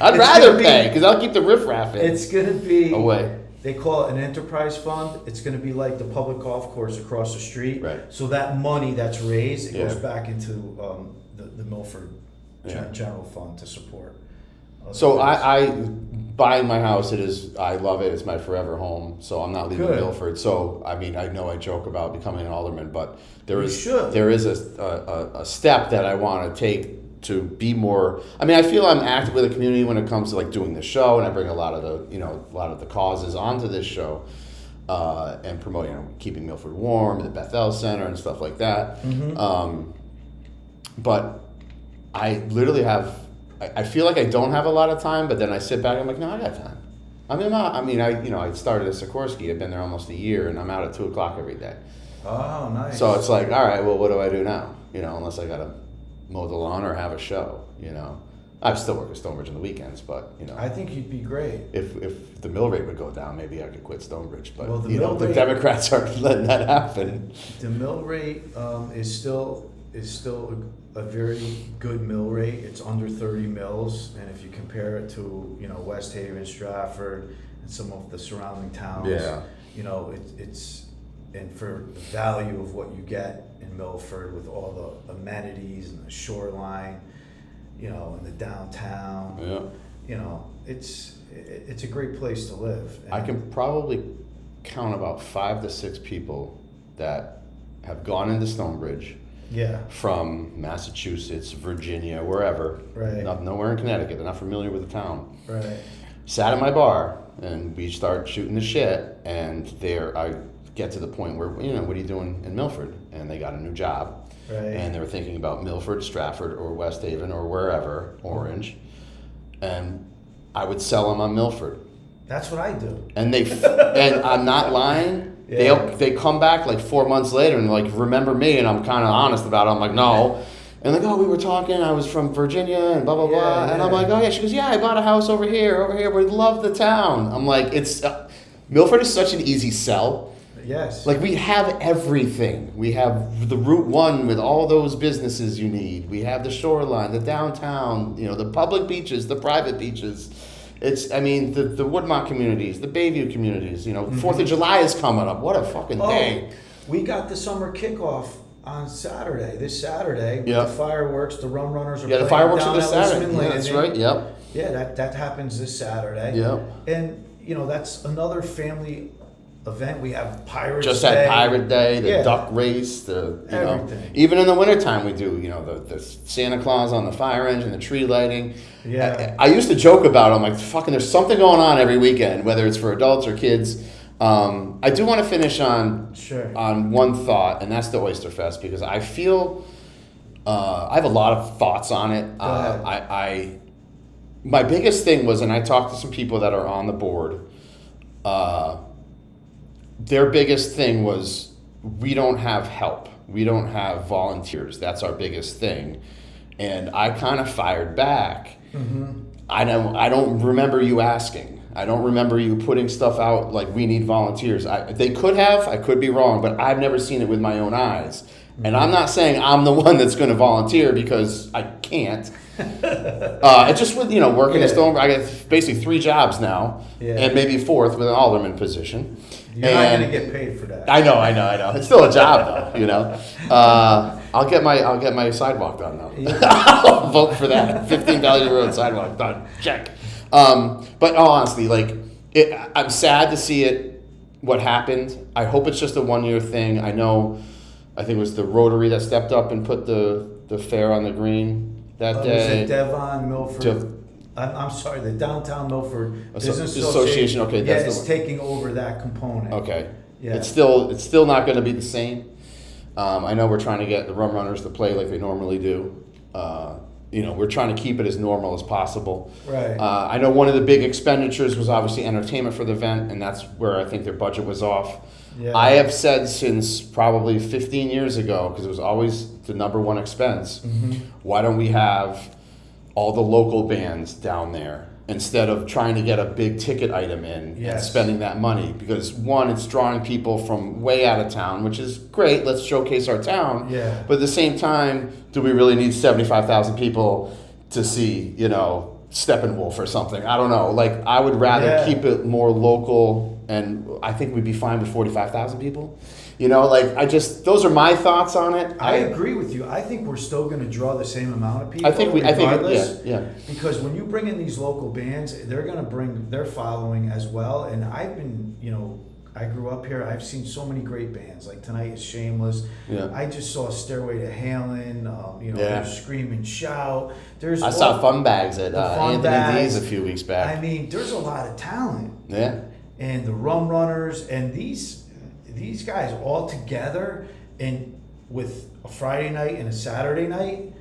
I'd rather pay, because I'll keep the riffraff in. It's going to be away. They call it an enterprise fund. It's going to be like the public golf course across the street. Right. So that money that's raised, it goes back into the Milford general fund to support. So I buying my house, I love it. It's my forever home. So I'm not leaving Milford. So I mean, I know I joke about becoming an alderman, but there is a step that I want to take to be more. I mean, I feel I'm active with the community when it comes to like doing the show, and I bring a lot of the causes onto this show, and promoting, keeping Milford warm, the Bethel Center and stuff like that. But I literally I feel like I don't have a lot of time, but then I sit back and I'm like, no, I got time. I started at Sikorsky. I've been there almost a year, and I'm out at 2:00 every day. Oh, nice. So it's like, all right, well, what do I do now? You know, unless I got to mow the lawn or have a show, you know. I still work at Stonebridge on the weekends, but, you know. I think you'd be great. If the mill rate would go down, maybe I could quit Stonebridge. But, Well, the you know, mill the rate- Democrats aren't letting that happen. The mill rate is still a very good mill rate. It's under 30 mills, and if you compare it to, you know, West Haven, Stratford, and some of the surrounding towns, Yeah. you know, it's and for the value of what you get in Milford with all the amenities and the shoreline, you know, and the downtown, Yeah. you know, it's a great place to live. And I can probably count about 5 to 6 people that have gone into Stonebridge yeah, from Massachusetts, Virginia, wherever. Right. Nowhere in Connecticut. They're not familiar with the town. right, Sat at my bar and we start shooting the shit, and I get to the point where, you know, what are you doing in Milford? And they got a new job. right. And they were thinking about Milford, Stratford, or West Haven, or wherever, Orange. And I would sell them on Milford. That's what I do. And and I'm not lying. Yeah. They come back like 4 months later and like remember me, and I'm kind of honest about it. I'm like, no. And like, oh, we were talking. I was from Virginia and blah blah blah. Yeah, And I'm yeah. like, oh yeah. She goes, yeah, I bought a house over here. We love the town. I'm like, it's Milford is such an easy sell. Yes. Like, we have everything. We have the Route 1 with all those businesses you need. We have the shoreline, the downtown, you know, the public beaches, the private beaches. I mean, the Woodmont communities, the Bayview communities, you know, 4th of July is coming up. What a fucking day. We got the summer kickoff on Saturday, this Saturday. With Yeah. the fireworks, the rum runners are Yeah, the playing fireworks down are this at Saturday. Lisman Yeah, that's Landing. right, yep. Yeah, that happens this Saturday. Yep. And, you know, that's another family event. We have Pirates Just Day. had Pirate Day, the Yeah. duck race, you know. Everything. Even in the wintertime we do, you know, the Santa Claus on the fire engine, the tree lighting. Yeah. I used to joke about it. I'm like, fucking, there's something going on every weekend, whether it's for adults or kids. I do want to finish on Sure. one thought, and that's the Oyster Fest, because I feel I have a lot of thoughts on it. Go ahead. My biggest thing was, and I talked to some people that are on the board. Their biggest thing was, we don't have help. We don't have volunteers. That's our biggest thing. And I kind of fired back. Mm-hmm. I don't remember you asking. I don't remember you putting stuff out like, we need volunteers. They could have. I could be wrong, but I've never seen it with my own eyes. And I'm not saying I'm the one that's going to volunteer, because I can't. It's just with, you know, working at Stone, I got basically 3 jobs now, Yeah. and maybe a 4th with an alderman position. You're not going to get paid for that. I know. It's still a job, though. You know. I'll get my sidewalk done though. Yeah. I'll vote for that. 15 Valley Road sidewalk done. Check. But all honesty, like, I'm sad to see it. What happened? I hope it's just a 1-year thing. I think it was the Rotary that stepped up and put the fair on the green that Was day. it Devon, Milford? To- I'm sorry, the Downtown Milford Business Association, okay, Yeah, that's it's the taking over that component. Okay. Yeah. It's still not going to be the same. I know we're trying to get the rum runners to play like they normally do. You know, we're trying to keep it as normal as possible. Right. I know one of the big expenditures was obviously entertainment for the event, and that's where I think their budget was off. Yeah. I have said since probably 15 years ago, because it was always the number one expense, why don't we have all the local bands down there instead of trying to get a big ticket item in and Yes. spending that money? Because one, it's drawing people from way out of town, which is great. Let's showcase our town. Yeah. But at the same time, do we really need 75,000 people to see, you know, Steppenwolf or something? I don't know. Like, I would rather Yeah. keep it more local, and I think we'd be fine with 45,000 people. You know, like, those are my thoughts on it. I agree with you. I think we're still going to draw the same amount of people. I think regardless, yeah. Because when you bring in these local bands, they're going to bring their following as well. And I've been, you know, I grew up here. I've seen so many great bands. Like tonight is Shameless. Yeah. I just saw Stairway to Halen. You know, Yeah. there's Scream and Shout. There's I saw Fun Bags at the Fun Anthony Bags. D's a few weeks back. I mean, there's a lot of talent. Yeah. And the Rum Runners and these guys all together, and with a Friday night and a Saturday night,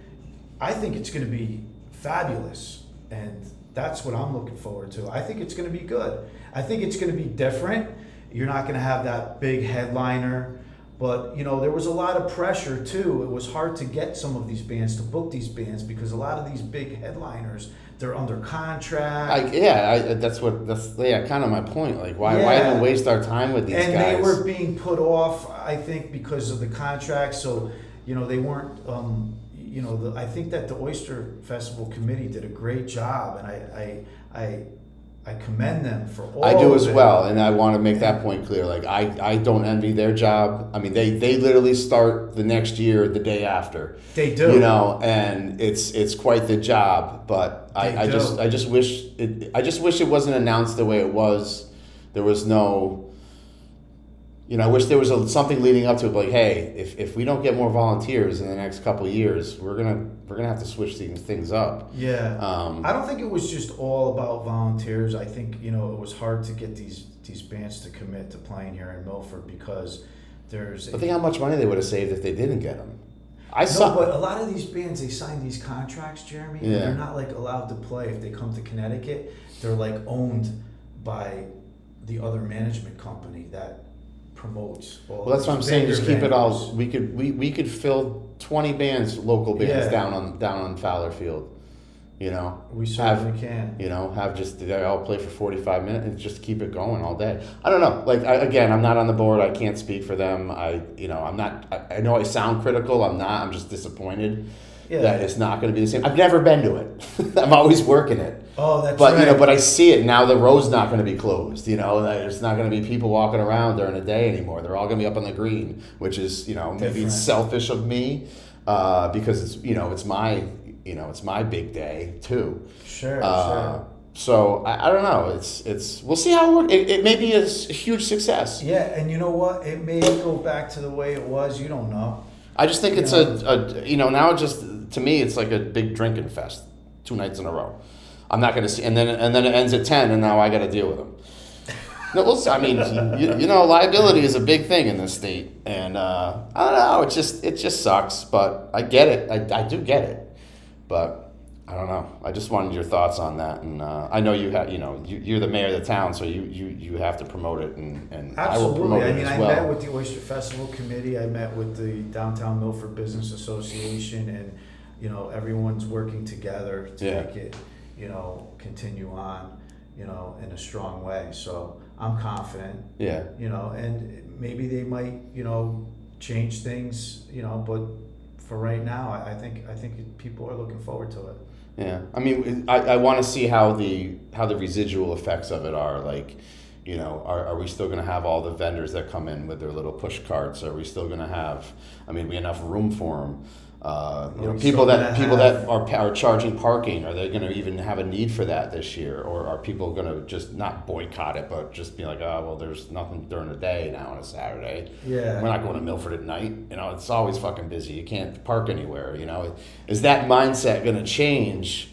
I think it's going to be fabulous. And that's what I'm looking forward to. I think it's going to be good. I think it's going to be different. You're not going to have that big headliner. But, there was a lot of pressure too. It was hard to get some of these bands to book these bands because a lot of these big headliners, they're under contract. That's kind of my point. Like, why even waste our time with these guys? And they were being put off, I think, because of the contract. So, they weren't. I think that the Oyster Festival committee did a great job, and I commend them for all. I do as well, and I want to make that point clear. Like, I don't envy their job. I mean, they literally start the next year the day after. They do. And it's quite the job. But I just wish it wasn't announced the way it was. There was no. I wish there was something leading up to it, like, hey, if we don't get more volunteers in the next couple of years, we're gonna have to switch things up. Yeah. I don't think it was just all about volunteers. I think it was hard to get these bands to commit to playing here in Milford because there's. But think how much money they would have saved if they didn't get them. But a lot of these bands, they sign these contracts, Jeremy, and they're not like allowed to play if they come to Connecticut. They're like owned by the other management company that promotes all. Well, that's what I'm saying. Just keep it all. We could fill 20 bands, local bands, down on Fowler Field. We certainly can. They all play for 45 minutes and just keep it going all day. I don't know. Like, I'm not on the board. I can't speak for them. I'm not. I know I sound critical. I'm not. I'm just disappointed that it's not going to be the same. I've never been to it. I'm always working it. Oh, that's right. But I see it now. The road's not going to be closed. There's not going to be people walking around during the day anymore. They're all going to be up on the green, which is maybe it's selfish of me because it's my big day too. Sure. So I don't know. It's we'll see how it works. It may be a huge success. Yeah, and you know what? It may go back to the way it was. You don't know. I just think it's now to me it's like a big drinking fest, 2 nights in a row. I'm not going to see, and then it ends at 10, and now I got to deal with them. No, liability is a big thing in this state, and I don't know. It just sucks, but I get it. I do get it, but I don't know. I just wanted your thoughts on that, and I know you have. You're the mayor of the town, so you have to promote it, and I will promote it as well. I met with the Oyster Festival committee. I met with the Downtown Milford Business Association, and everyone's working together to make it. Continue on, in a strong way. So I'm confident. Yeah. And maybe they might, change things, but for right now, I think people are looking forward to it. Yeah. I mean, I want to see how the residual effects of it are. Like, are we still going to have all the vendors that come in with their little push carts? Are we still going to have? I mean, we have enough room for them. People that are charging parking, are they going to even have a need for that this year, or are people going to just not boycott it, but just be like, oh well, there's nothing during the day now on a Saturday. Yeah, we're not going to Milford at night. It's always fucking busy. You can't park anywhere. Is that mindset going to change?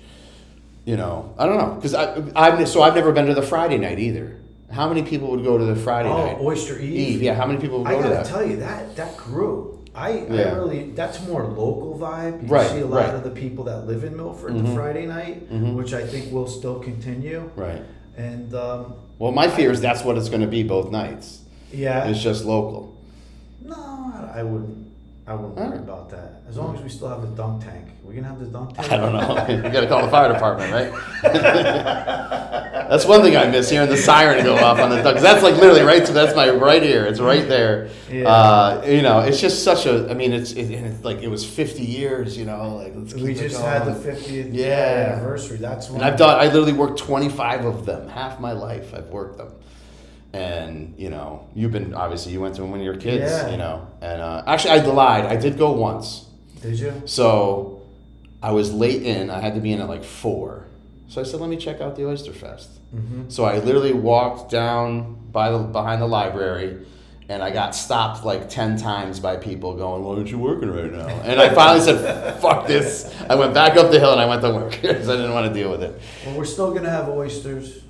I don't know, because I've never been to the Friday night either. How many people would go to the Friday night? Oyster Eve. Yeah, how many people would go to that? I gotta tell you that grew. I really, that's more local vibe. You see a lot of the people that live in Milford the Friday night, which I think will still continue. Right. And well, my fear is that's what it's going to be both nights. Yeah. It's just local. No, I wouldn't worry about that. As long as we still have the dunk tank. We're going to have the dunk tank? I don't know. You got to call the fire department, right? That's one thing I miss, hearing the siren go off on the dunk. 'Cause that's like literally right. So that's my right ear. It's right there. Yeah. It's just such a. I mean, it's like it was 50 years. Like let's keep we just had the 50th anniversary. That's when. And I literally worked 25 of them. Half my life I've worked them. And you went to them when you were kids. And actually I lied. I did go once. Did you? So I was late in. I had to be in at like 4. So I said, let me check out the Oyster Fest. Mm-hmm. So I literally walked down behind the library, and I got stopped like 10 times by people going, why aren't you working right now? And I finally said, fuck this. I went back up the hill and I went to work because I didn't want to deal with it. Well, we're still going to have oysters.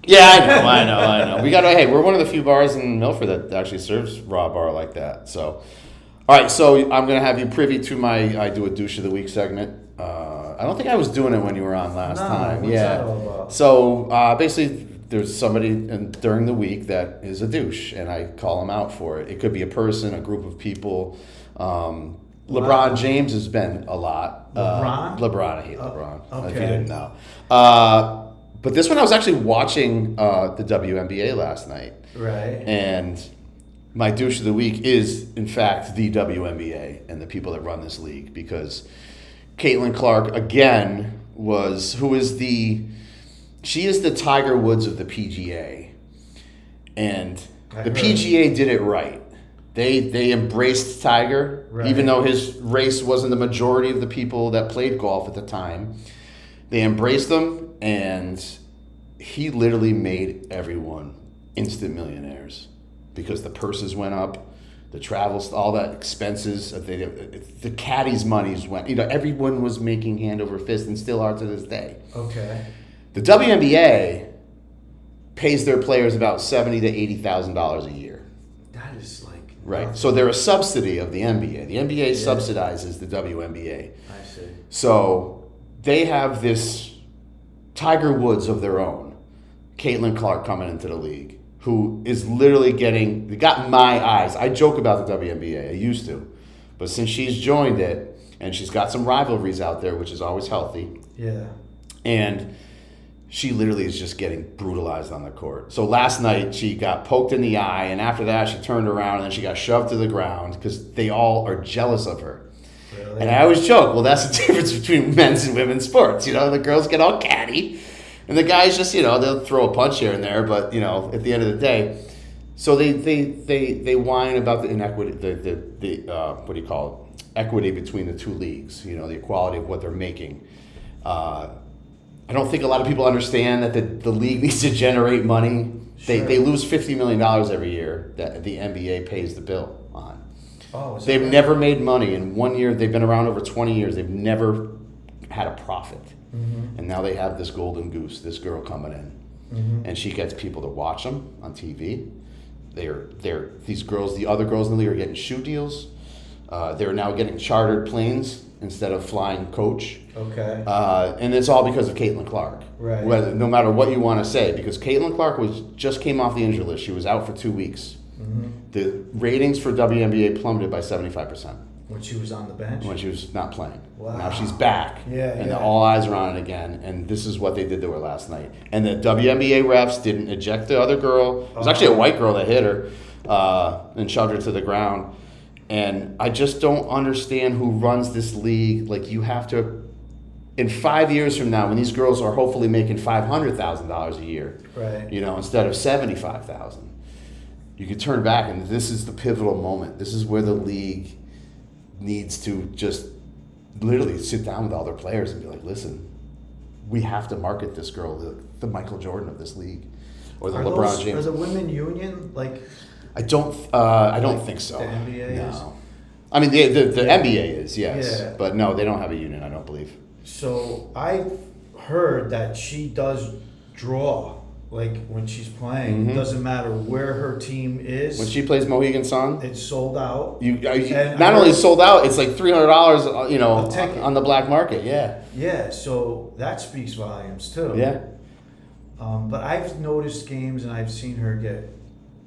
Yeah, I know. We're one of the few bars in Milford that actually serves raw bar like that. So, all right, so I'm going to have you privy to I do a douche of the week segment. I don't think I was doing it when you were on last time. What's that all about? So basically, there's somebody during the week that is a douche, and I call them out for it. It could be a person, a group of people. LeBron James has been a lot. LeBron, I hate LeBron, if you didn't know. But this one I was actually watching the WNBA last night. Right. And my douche of the week is, in fact, the WNBA and the people that run this league, because Caitlin Clark, again, she is the Tiger Woods of the PGA. And the PGA did it right. They embraced Tiger, even though his race wasn't the majority of the people that played golf at the time. They embraced him, and he literally made everyone instant millionaires because the purses went up, the travels, all that expenses, the caddies' monies went. Everyone was making hand over fist, and still are to this day. Okay. The WNBA pays their players about $70,000 to $80,000 a year. That is right. So they're a subsidy of the NBA. The NBA subsidizes the WNBA. I see. So they have this Tiger Woods of their own, Caitlin Clark, coming into the league, who is literally got my eyes. I joke about the WNBA. I used to. But since she's joined it, and she's got some rivalries out there, which is always healthy. Yeah. And she literally is just getting brutalized on the court. So last night, she got poked in the eye, and after that, she turned around, and then she got shoved to the ground because they all are jealous of her. Really? And I always joke, well, that's the difference between men's and women's sports. The girls get all catty, and the guys just, they'll throw a punch here and there, but, at the end of the day, so they whine about the inequity, what do you call it, equity between the two leagues, the equality of what they're making. I don't think a lot of people understand that the league needs to generate money. Sure. They lose $50 million every year that the NBA pays the bill on. Oh, they've never made money. In 1 year, they've been around over 20 years. They've never had a profit. Mm-hmm. And now they have this golden goose, this girl coming in. Mm-hmm. And she gets people to watch them on TV. These girls, the other girls in the league are getting shoe deals. They're now getting chartered planes instead of flying coach. Okay. And it's all because of Caitlin Clark. Right. No matter what you want to say, because Caitlin Clark just came off the injury list. She was out for 2 weeks. Mm-hmm. The ratings for WNBA plummeted by 75%. When she was on the bench? When she was not playing. Wow. Now she's back. And all eyes are on it again. And this is what they did to her last night. And the WNBA refs didn't eject the other girl. It was actually a white girl that hit her and shoved her to the ground. And I just don't understand who runs this league. You have to, in 5 years from now, when these girls are hopefully making $500,000 a year, right? Instead of $75,000, you could turn back, and this is the pivotal moment. This is where the league needs to just literally sit down with all their players and be like, "Listen, we have to market this girl, the Michael Jordan of this league, or the LeBron James." Are the women union I don't think so. The NBA is? I mean, the NBA is, yes. Yeah. But no, they don't have a union, I don't believe. So I've heard that she does draw, when she's playing. Mm-hmm. It doesn't matter where her team is. When she plays Mohegan Sun, it's sold out. Not only sold out, it's like $300, on the black market, yeah. Yeah, so that speaks volumes too. Yeah. But I've noticed games and I've seen her get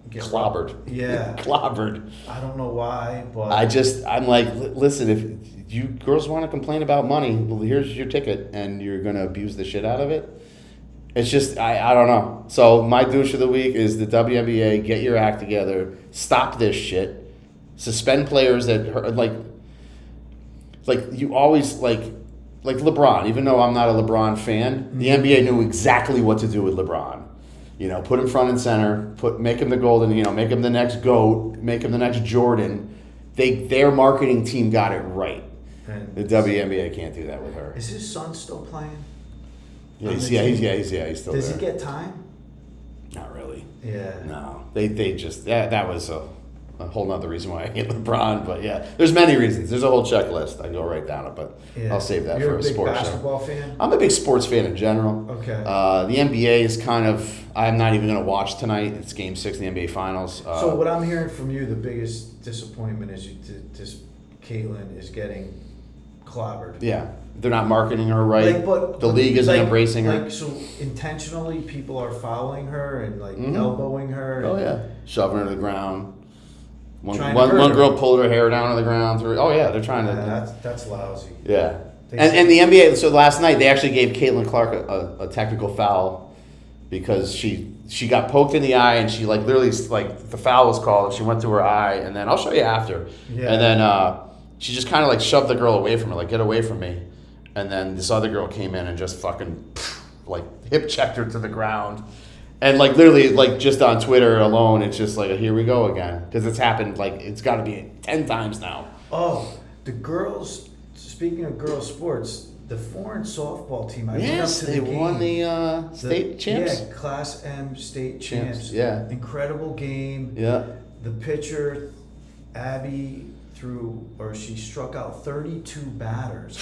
clobbered. Yeah. Clobbered. I don't know why, but I'm like, listen, if you girls want to complain about money, well, here's your ticket, and you're going to abuse the shit out of it. It's just, I don't know. So my douche of the week is the WNBA. Get your act together. Stop this shit. Suspend players that you always like LeBron. Even though I'm not a LeBron fan, mm-hmm. the NBA knew exactly what to do with LeBron. Put him front and center, make him the golden, make him the next GOAT, make him the next Jordan. Their marketing team got it right. And the WNBA can't do that with her. Is his son still playing? Yeah, he's still Does there. he get time? Not really. Yeah. No. They just, that was a whole nother reason why I hate LeBron, but yeah. There's many reasons. There's a whole checklist. I can go right down it, but I'll save that for a sports show. You're a big basketball fan? I'm a big sports fan in general. Okay. The NBA is I'm not even going to watch tonight. It's Game 6 in the NBA Finals. So what I'm hearing from you, the biggest disappointment is Caitlin is getting clobbered. Yeah. they're not marketing her right. Like, but the league isn't like, embracing her. Like, so intentionally, people are following her and like elbowing her. Oh and yeah, shoving her to the ground. One trying to hurt her. girl pulled her hair down to the ground. Oh yeah, they're trying to. That's lousy. Yeah, and the NBA. So last night they actually gave Caitlin Clark a technical foul because she got poked in the eye and she like literally like the foul was called and she went through her eye and then I'll show you after. Yeah. And then she just kind of like shoved the girl away from her, like get away from me. And then this other girl came in and just fucking like hip checked her to the ground. And like literally like just on Twitter alone, it's just like here we go again because it's happened like it's got to be 10 times now. Oh, the girls. Speaking of girls sports, the foreign softball team. I went up to they won the state champs. Yeah, Class M state champs. Yeah, incredible game. Yeah, the pitcher Abby she struck out 32 batters.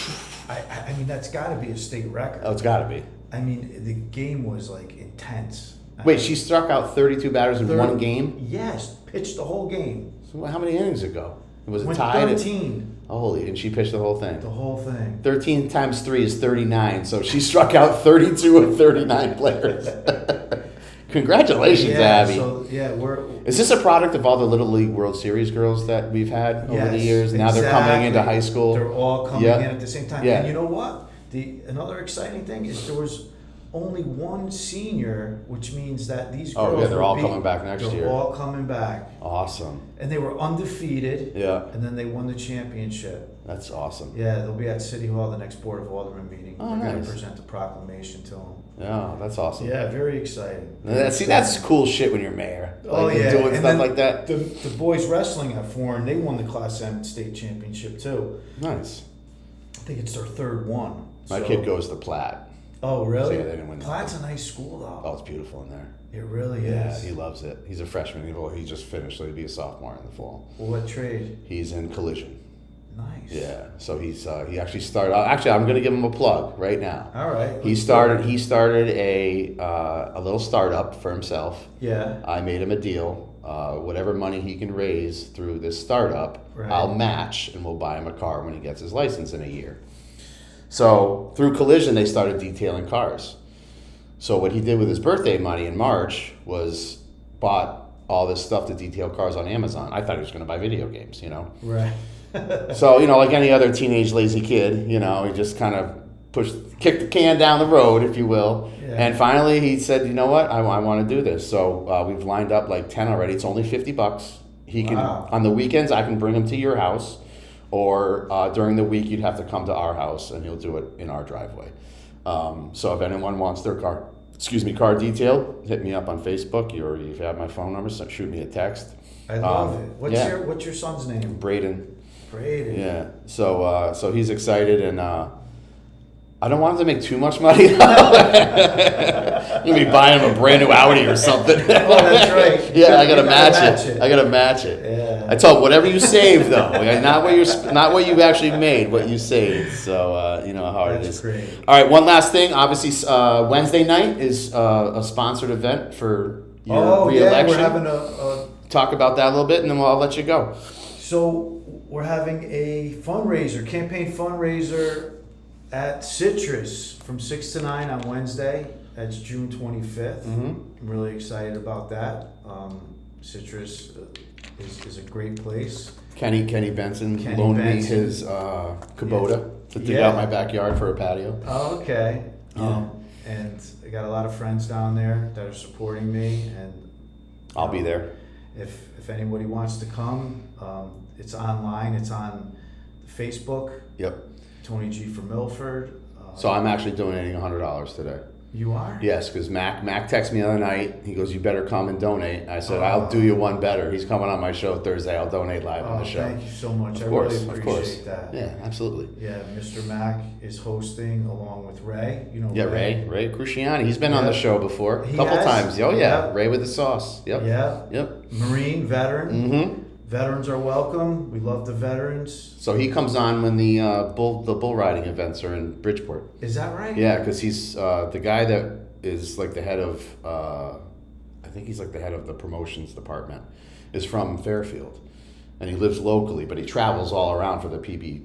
I mean that's got to be a state record. Oh, it's got to be. I mean the game was like intense. Wait, she struck out 32 batters in one game? Yes, pitched the whole game. So how many innings ago? Was it Went tied? 13. Holy, and she pitched the whole thing. The whole thing. 13 times 3 is 39, so she struck out 32 of 39 players. Congratulations, Abby. So, is this a product of all the Little League World Series girls that we've had over the years? Now they're coming into high school. They're all coming in at the same time. Yeah. And you know what? Another exciting thing is there was only one senior, which means that these girls they're all coming back next year. They're all coming back. Awesome. And they were undefeated. Yeah. And then they won the championship. That's awesome. Yeah, they'll be at City Hall the next Board of Aldermen meeting. Oh, We're nice. going to present the proclamation to them. Yeah, that's awesome. Yeah, very exciting. That's cool shit when you're mayor. and Doing stuff like that. The boys wrestling at Foreign, they won the Class M state championship too. Nice. I think it's their third one. My kid goes to Platt. Oh, really? So, yeah, they didn't win. Platt's a nice school, though. Oh, it's beautiful in there. It really is. Yeah, he loves it. He's a freshman. He just finished, so he'll be a sophomore in the fall. What trade? He's in collision. Nice. Yeah, so he actually started. Actually, I'm going to give him a plug right now. All right. He started a little startup for himself. Yeah. I made him a deal. Whatever money he can raise through this startup, right, I'll match, and we'll buy him a car when he gets his license in a year. So through Collision, they started detailing cars. So what he did with his birthday money in March was bought all this stuff to detail cars on Amazon. I thought he was going to buy video games, Right. So, like any other teenage lazy kid, he just kind of kicked the can down the road, if you will. Yeah. And finally he said, you know what, I want to do this. So we've lined up like 10 already. It's only $50. He can, on the weekends, I can bring him to your house. Or during the week, you'd have to come to our house, and he'll do it in our driveway. So if anyone wants their car detailed, hit me up on Facebook. Or if you have my phone number, so shoot me a text. I love it. What's your son's name? Braden. Braden. Yeah. So he's excited, and I don't want him to make too much money. You'll be buying him a brand new Audi or something. Oh, that's right. Yeah, I gotta match it. I gotta match it. Yeah. I told him, whatever you save though, not what you've actually made, what you saved. So you know how hard it is. Great. All right, one last thing. Obviously, Wednesday night is a sponsored event for your re-election. Yeah, we're having a talk about that a little bit, and then I'll let you go. So we're having a campaign fundraiser at Citrus from 6 to 9 on Wednesday. That's June 25th. Mm-hmm. I'm really excited about that. Citrus is a great place. Kenny Benson loaned me his Kubota to dig out my backyard for a patio. Oh, okay. Yeah. And I got a lot of friends down there that are supporting me, and I'll be there. If anybody wants to come, it's online. It's on Facebook. Yep. Tony G for Milford. So I'm actually donating $100 today. You are? Yes, because Mac texted me the other night. He goes, "You better come and donate." I said, "I'll do you one better." He's coming on my show Thursday. I'll donate live on the show. Thank you so much. Of course, really appreciate that. Yeah, absolutely. Yeah, Mr. Mac is hosting along with Ray. Yeah, Ray Cruciani. He's been on the show before a couple times. Oh yeah, Ray with the sauce. Yep. Yeah. Yep. Marine veteran. Mm-hmm. Veterans are welcome. We love the veterans. So he comes on when the bull riding events are in Bridgeport. Is that right? Yeah, because he's the guy that is like the head of, I think he's like the head of the promotions department, is from Fairfield. And he lives locally, but he travels all around for the PB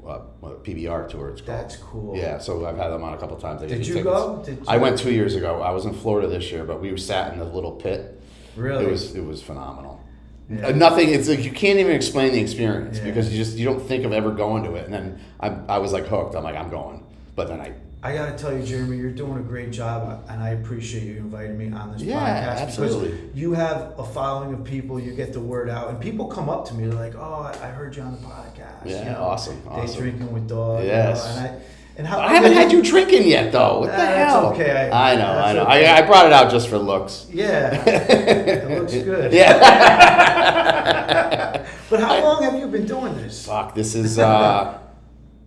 PBR tour. It's called. That's cool. Yeah, so I've had them on a couple times. Did you go? I went 2 years ago. I was in Florida this year, but we sat in the little pit. Really? It was phenomenal. Yeah. Nothing. It's like you can't even explain the experience because you don't think of ever going to it. And then I was like hooked. I'm like, I'm going. But then I got to tell you, Jeremy, you're doing a great job, and I appreciate you inviting me on this podcast. Absolutely. Because you have a following of people, you get the word out, and people come up to me, they're like, "Oh, I heard you on the podcast." Yeah, awesome. Day drinking with dog. Yes. And how I haven't had you drinking yet, though. What the hell? That's okay. I know. Okay. I brought it out just for looks. Yeah, it looks good. Yeah. But how long have you been doing this? Fuck, this is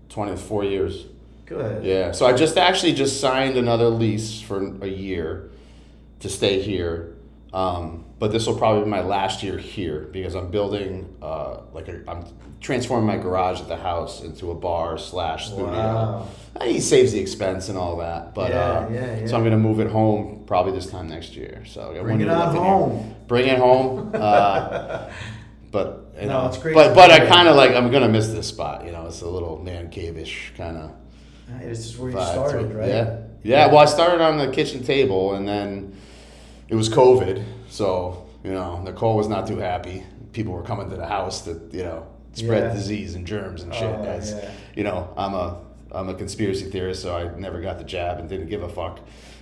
24 years. Good. Yeah, so I just signed another lease for a year to stay here, but this will probably be my last year here because I'm building I'm transforming my garage at the house into a bar/studio. Wow. He saves the expense and all that, but so I'm gonna move it home probably this time next year. So I got Bring it on home. Bring it home. But it's great. But I kind of I'm gonna miss this spot. It's a little man cave-ish kind of. This is where you started, right? Yeah. Well, I started on the kitchen table, and then it was COVID, so Nicole was not too happy. People were coming to the house to spread disease and germs and shit. I'm a conspiracy theorist, so I never got the jab and didn't give a fuck.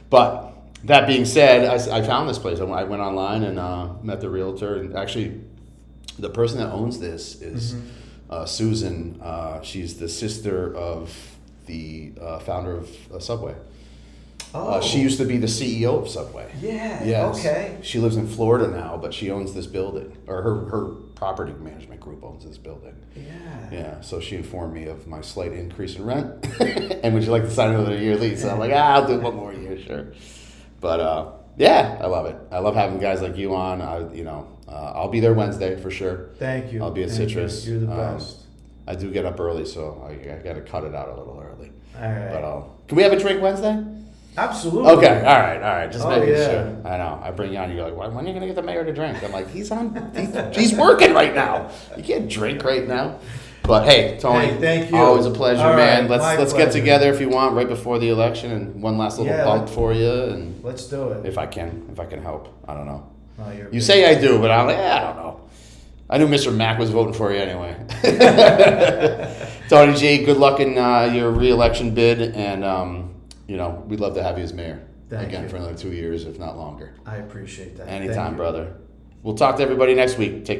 But that being said, I found this place. I went online and met the realtor, and actually, the person that owns this is Susan. She's the sister of the founder of Subway. She used to be the CEO of Subway. Yeah. Yes. Okay. She lives in Florida now, but she owns this building, or her property management group owns this building. Yeah. Yeah. So she informed me of my slight increase in rent, and would you like to sign another year lease? So I'm like, I'll do one more year, sure. But I love it. I love having guys like you on. I'll be there Wednesday for sure. Thank you. I'll be at Citrus. You're the best. I do get up early, so I got to cut it out a little early. All right. But can we have a drink Wednesday? Absolutely. Okay. All right. Just making yeah. sure. I know. I bring you on. You're like, when are you gonna get the mayor to drink? I'm like, he's working right now. You can't drink right now. But hey, Tony, thank you. Always a pleasure, All man. right, Let's get together if you want right before the election, and one last little bump for you. And let's do it. If I can help. I don't know. Oh, you say I do, but I'm like, I don't know. I knew Mr. Mack was voting for you anyway. Tony G, good luck in your re-election bid, and we'd love to have you as mayor again for another 2 years, if not longer. I appreciate that. Anytime, brother. We'll talk to everybody next week. Take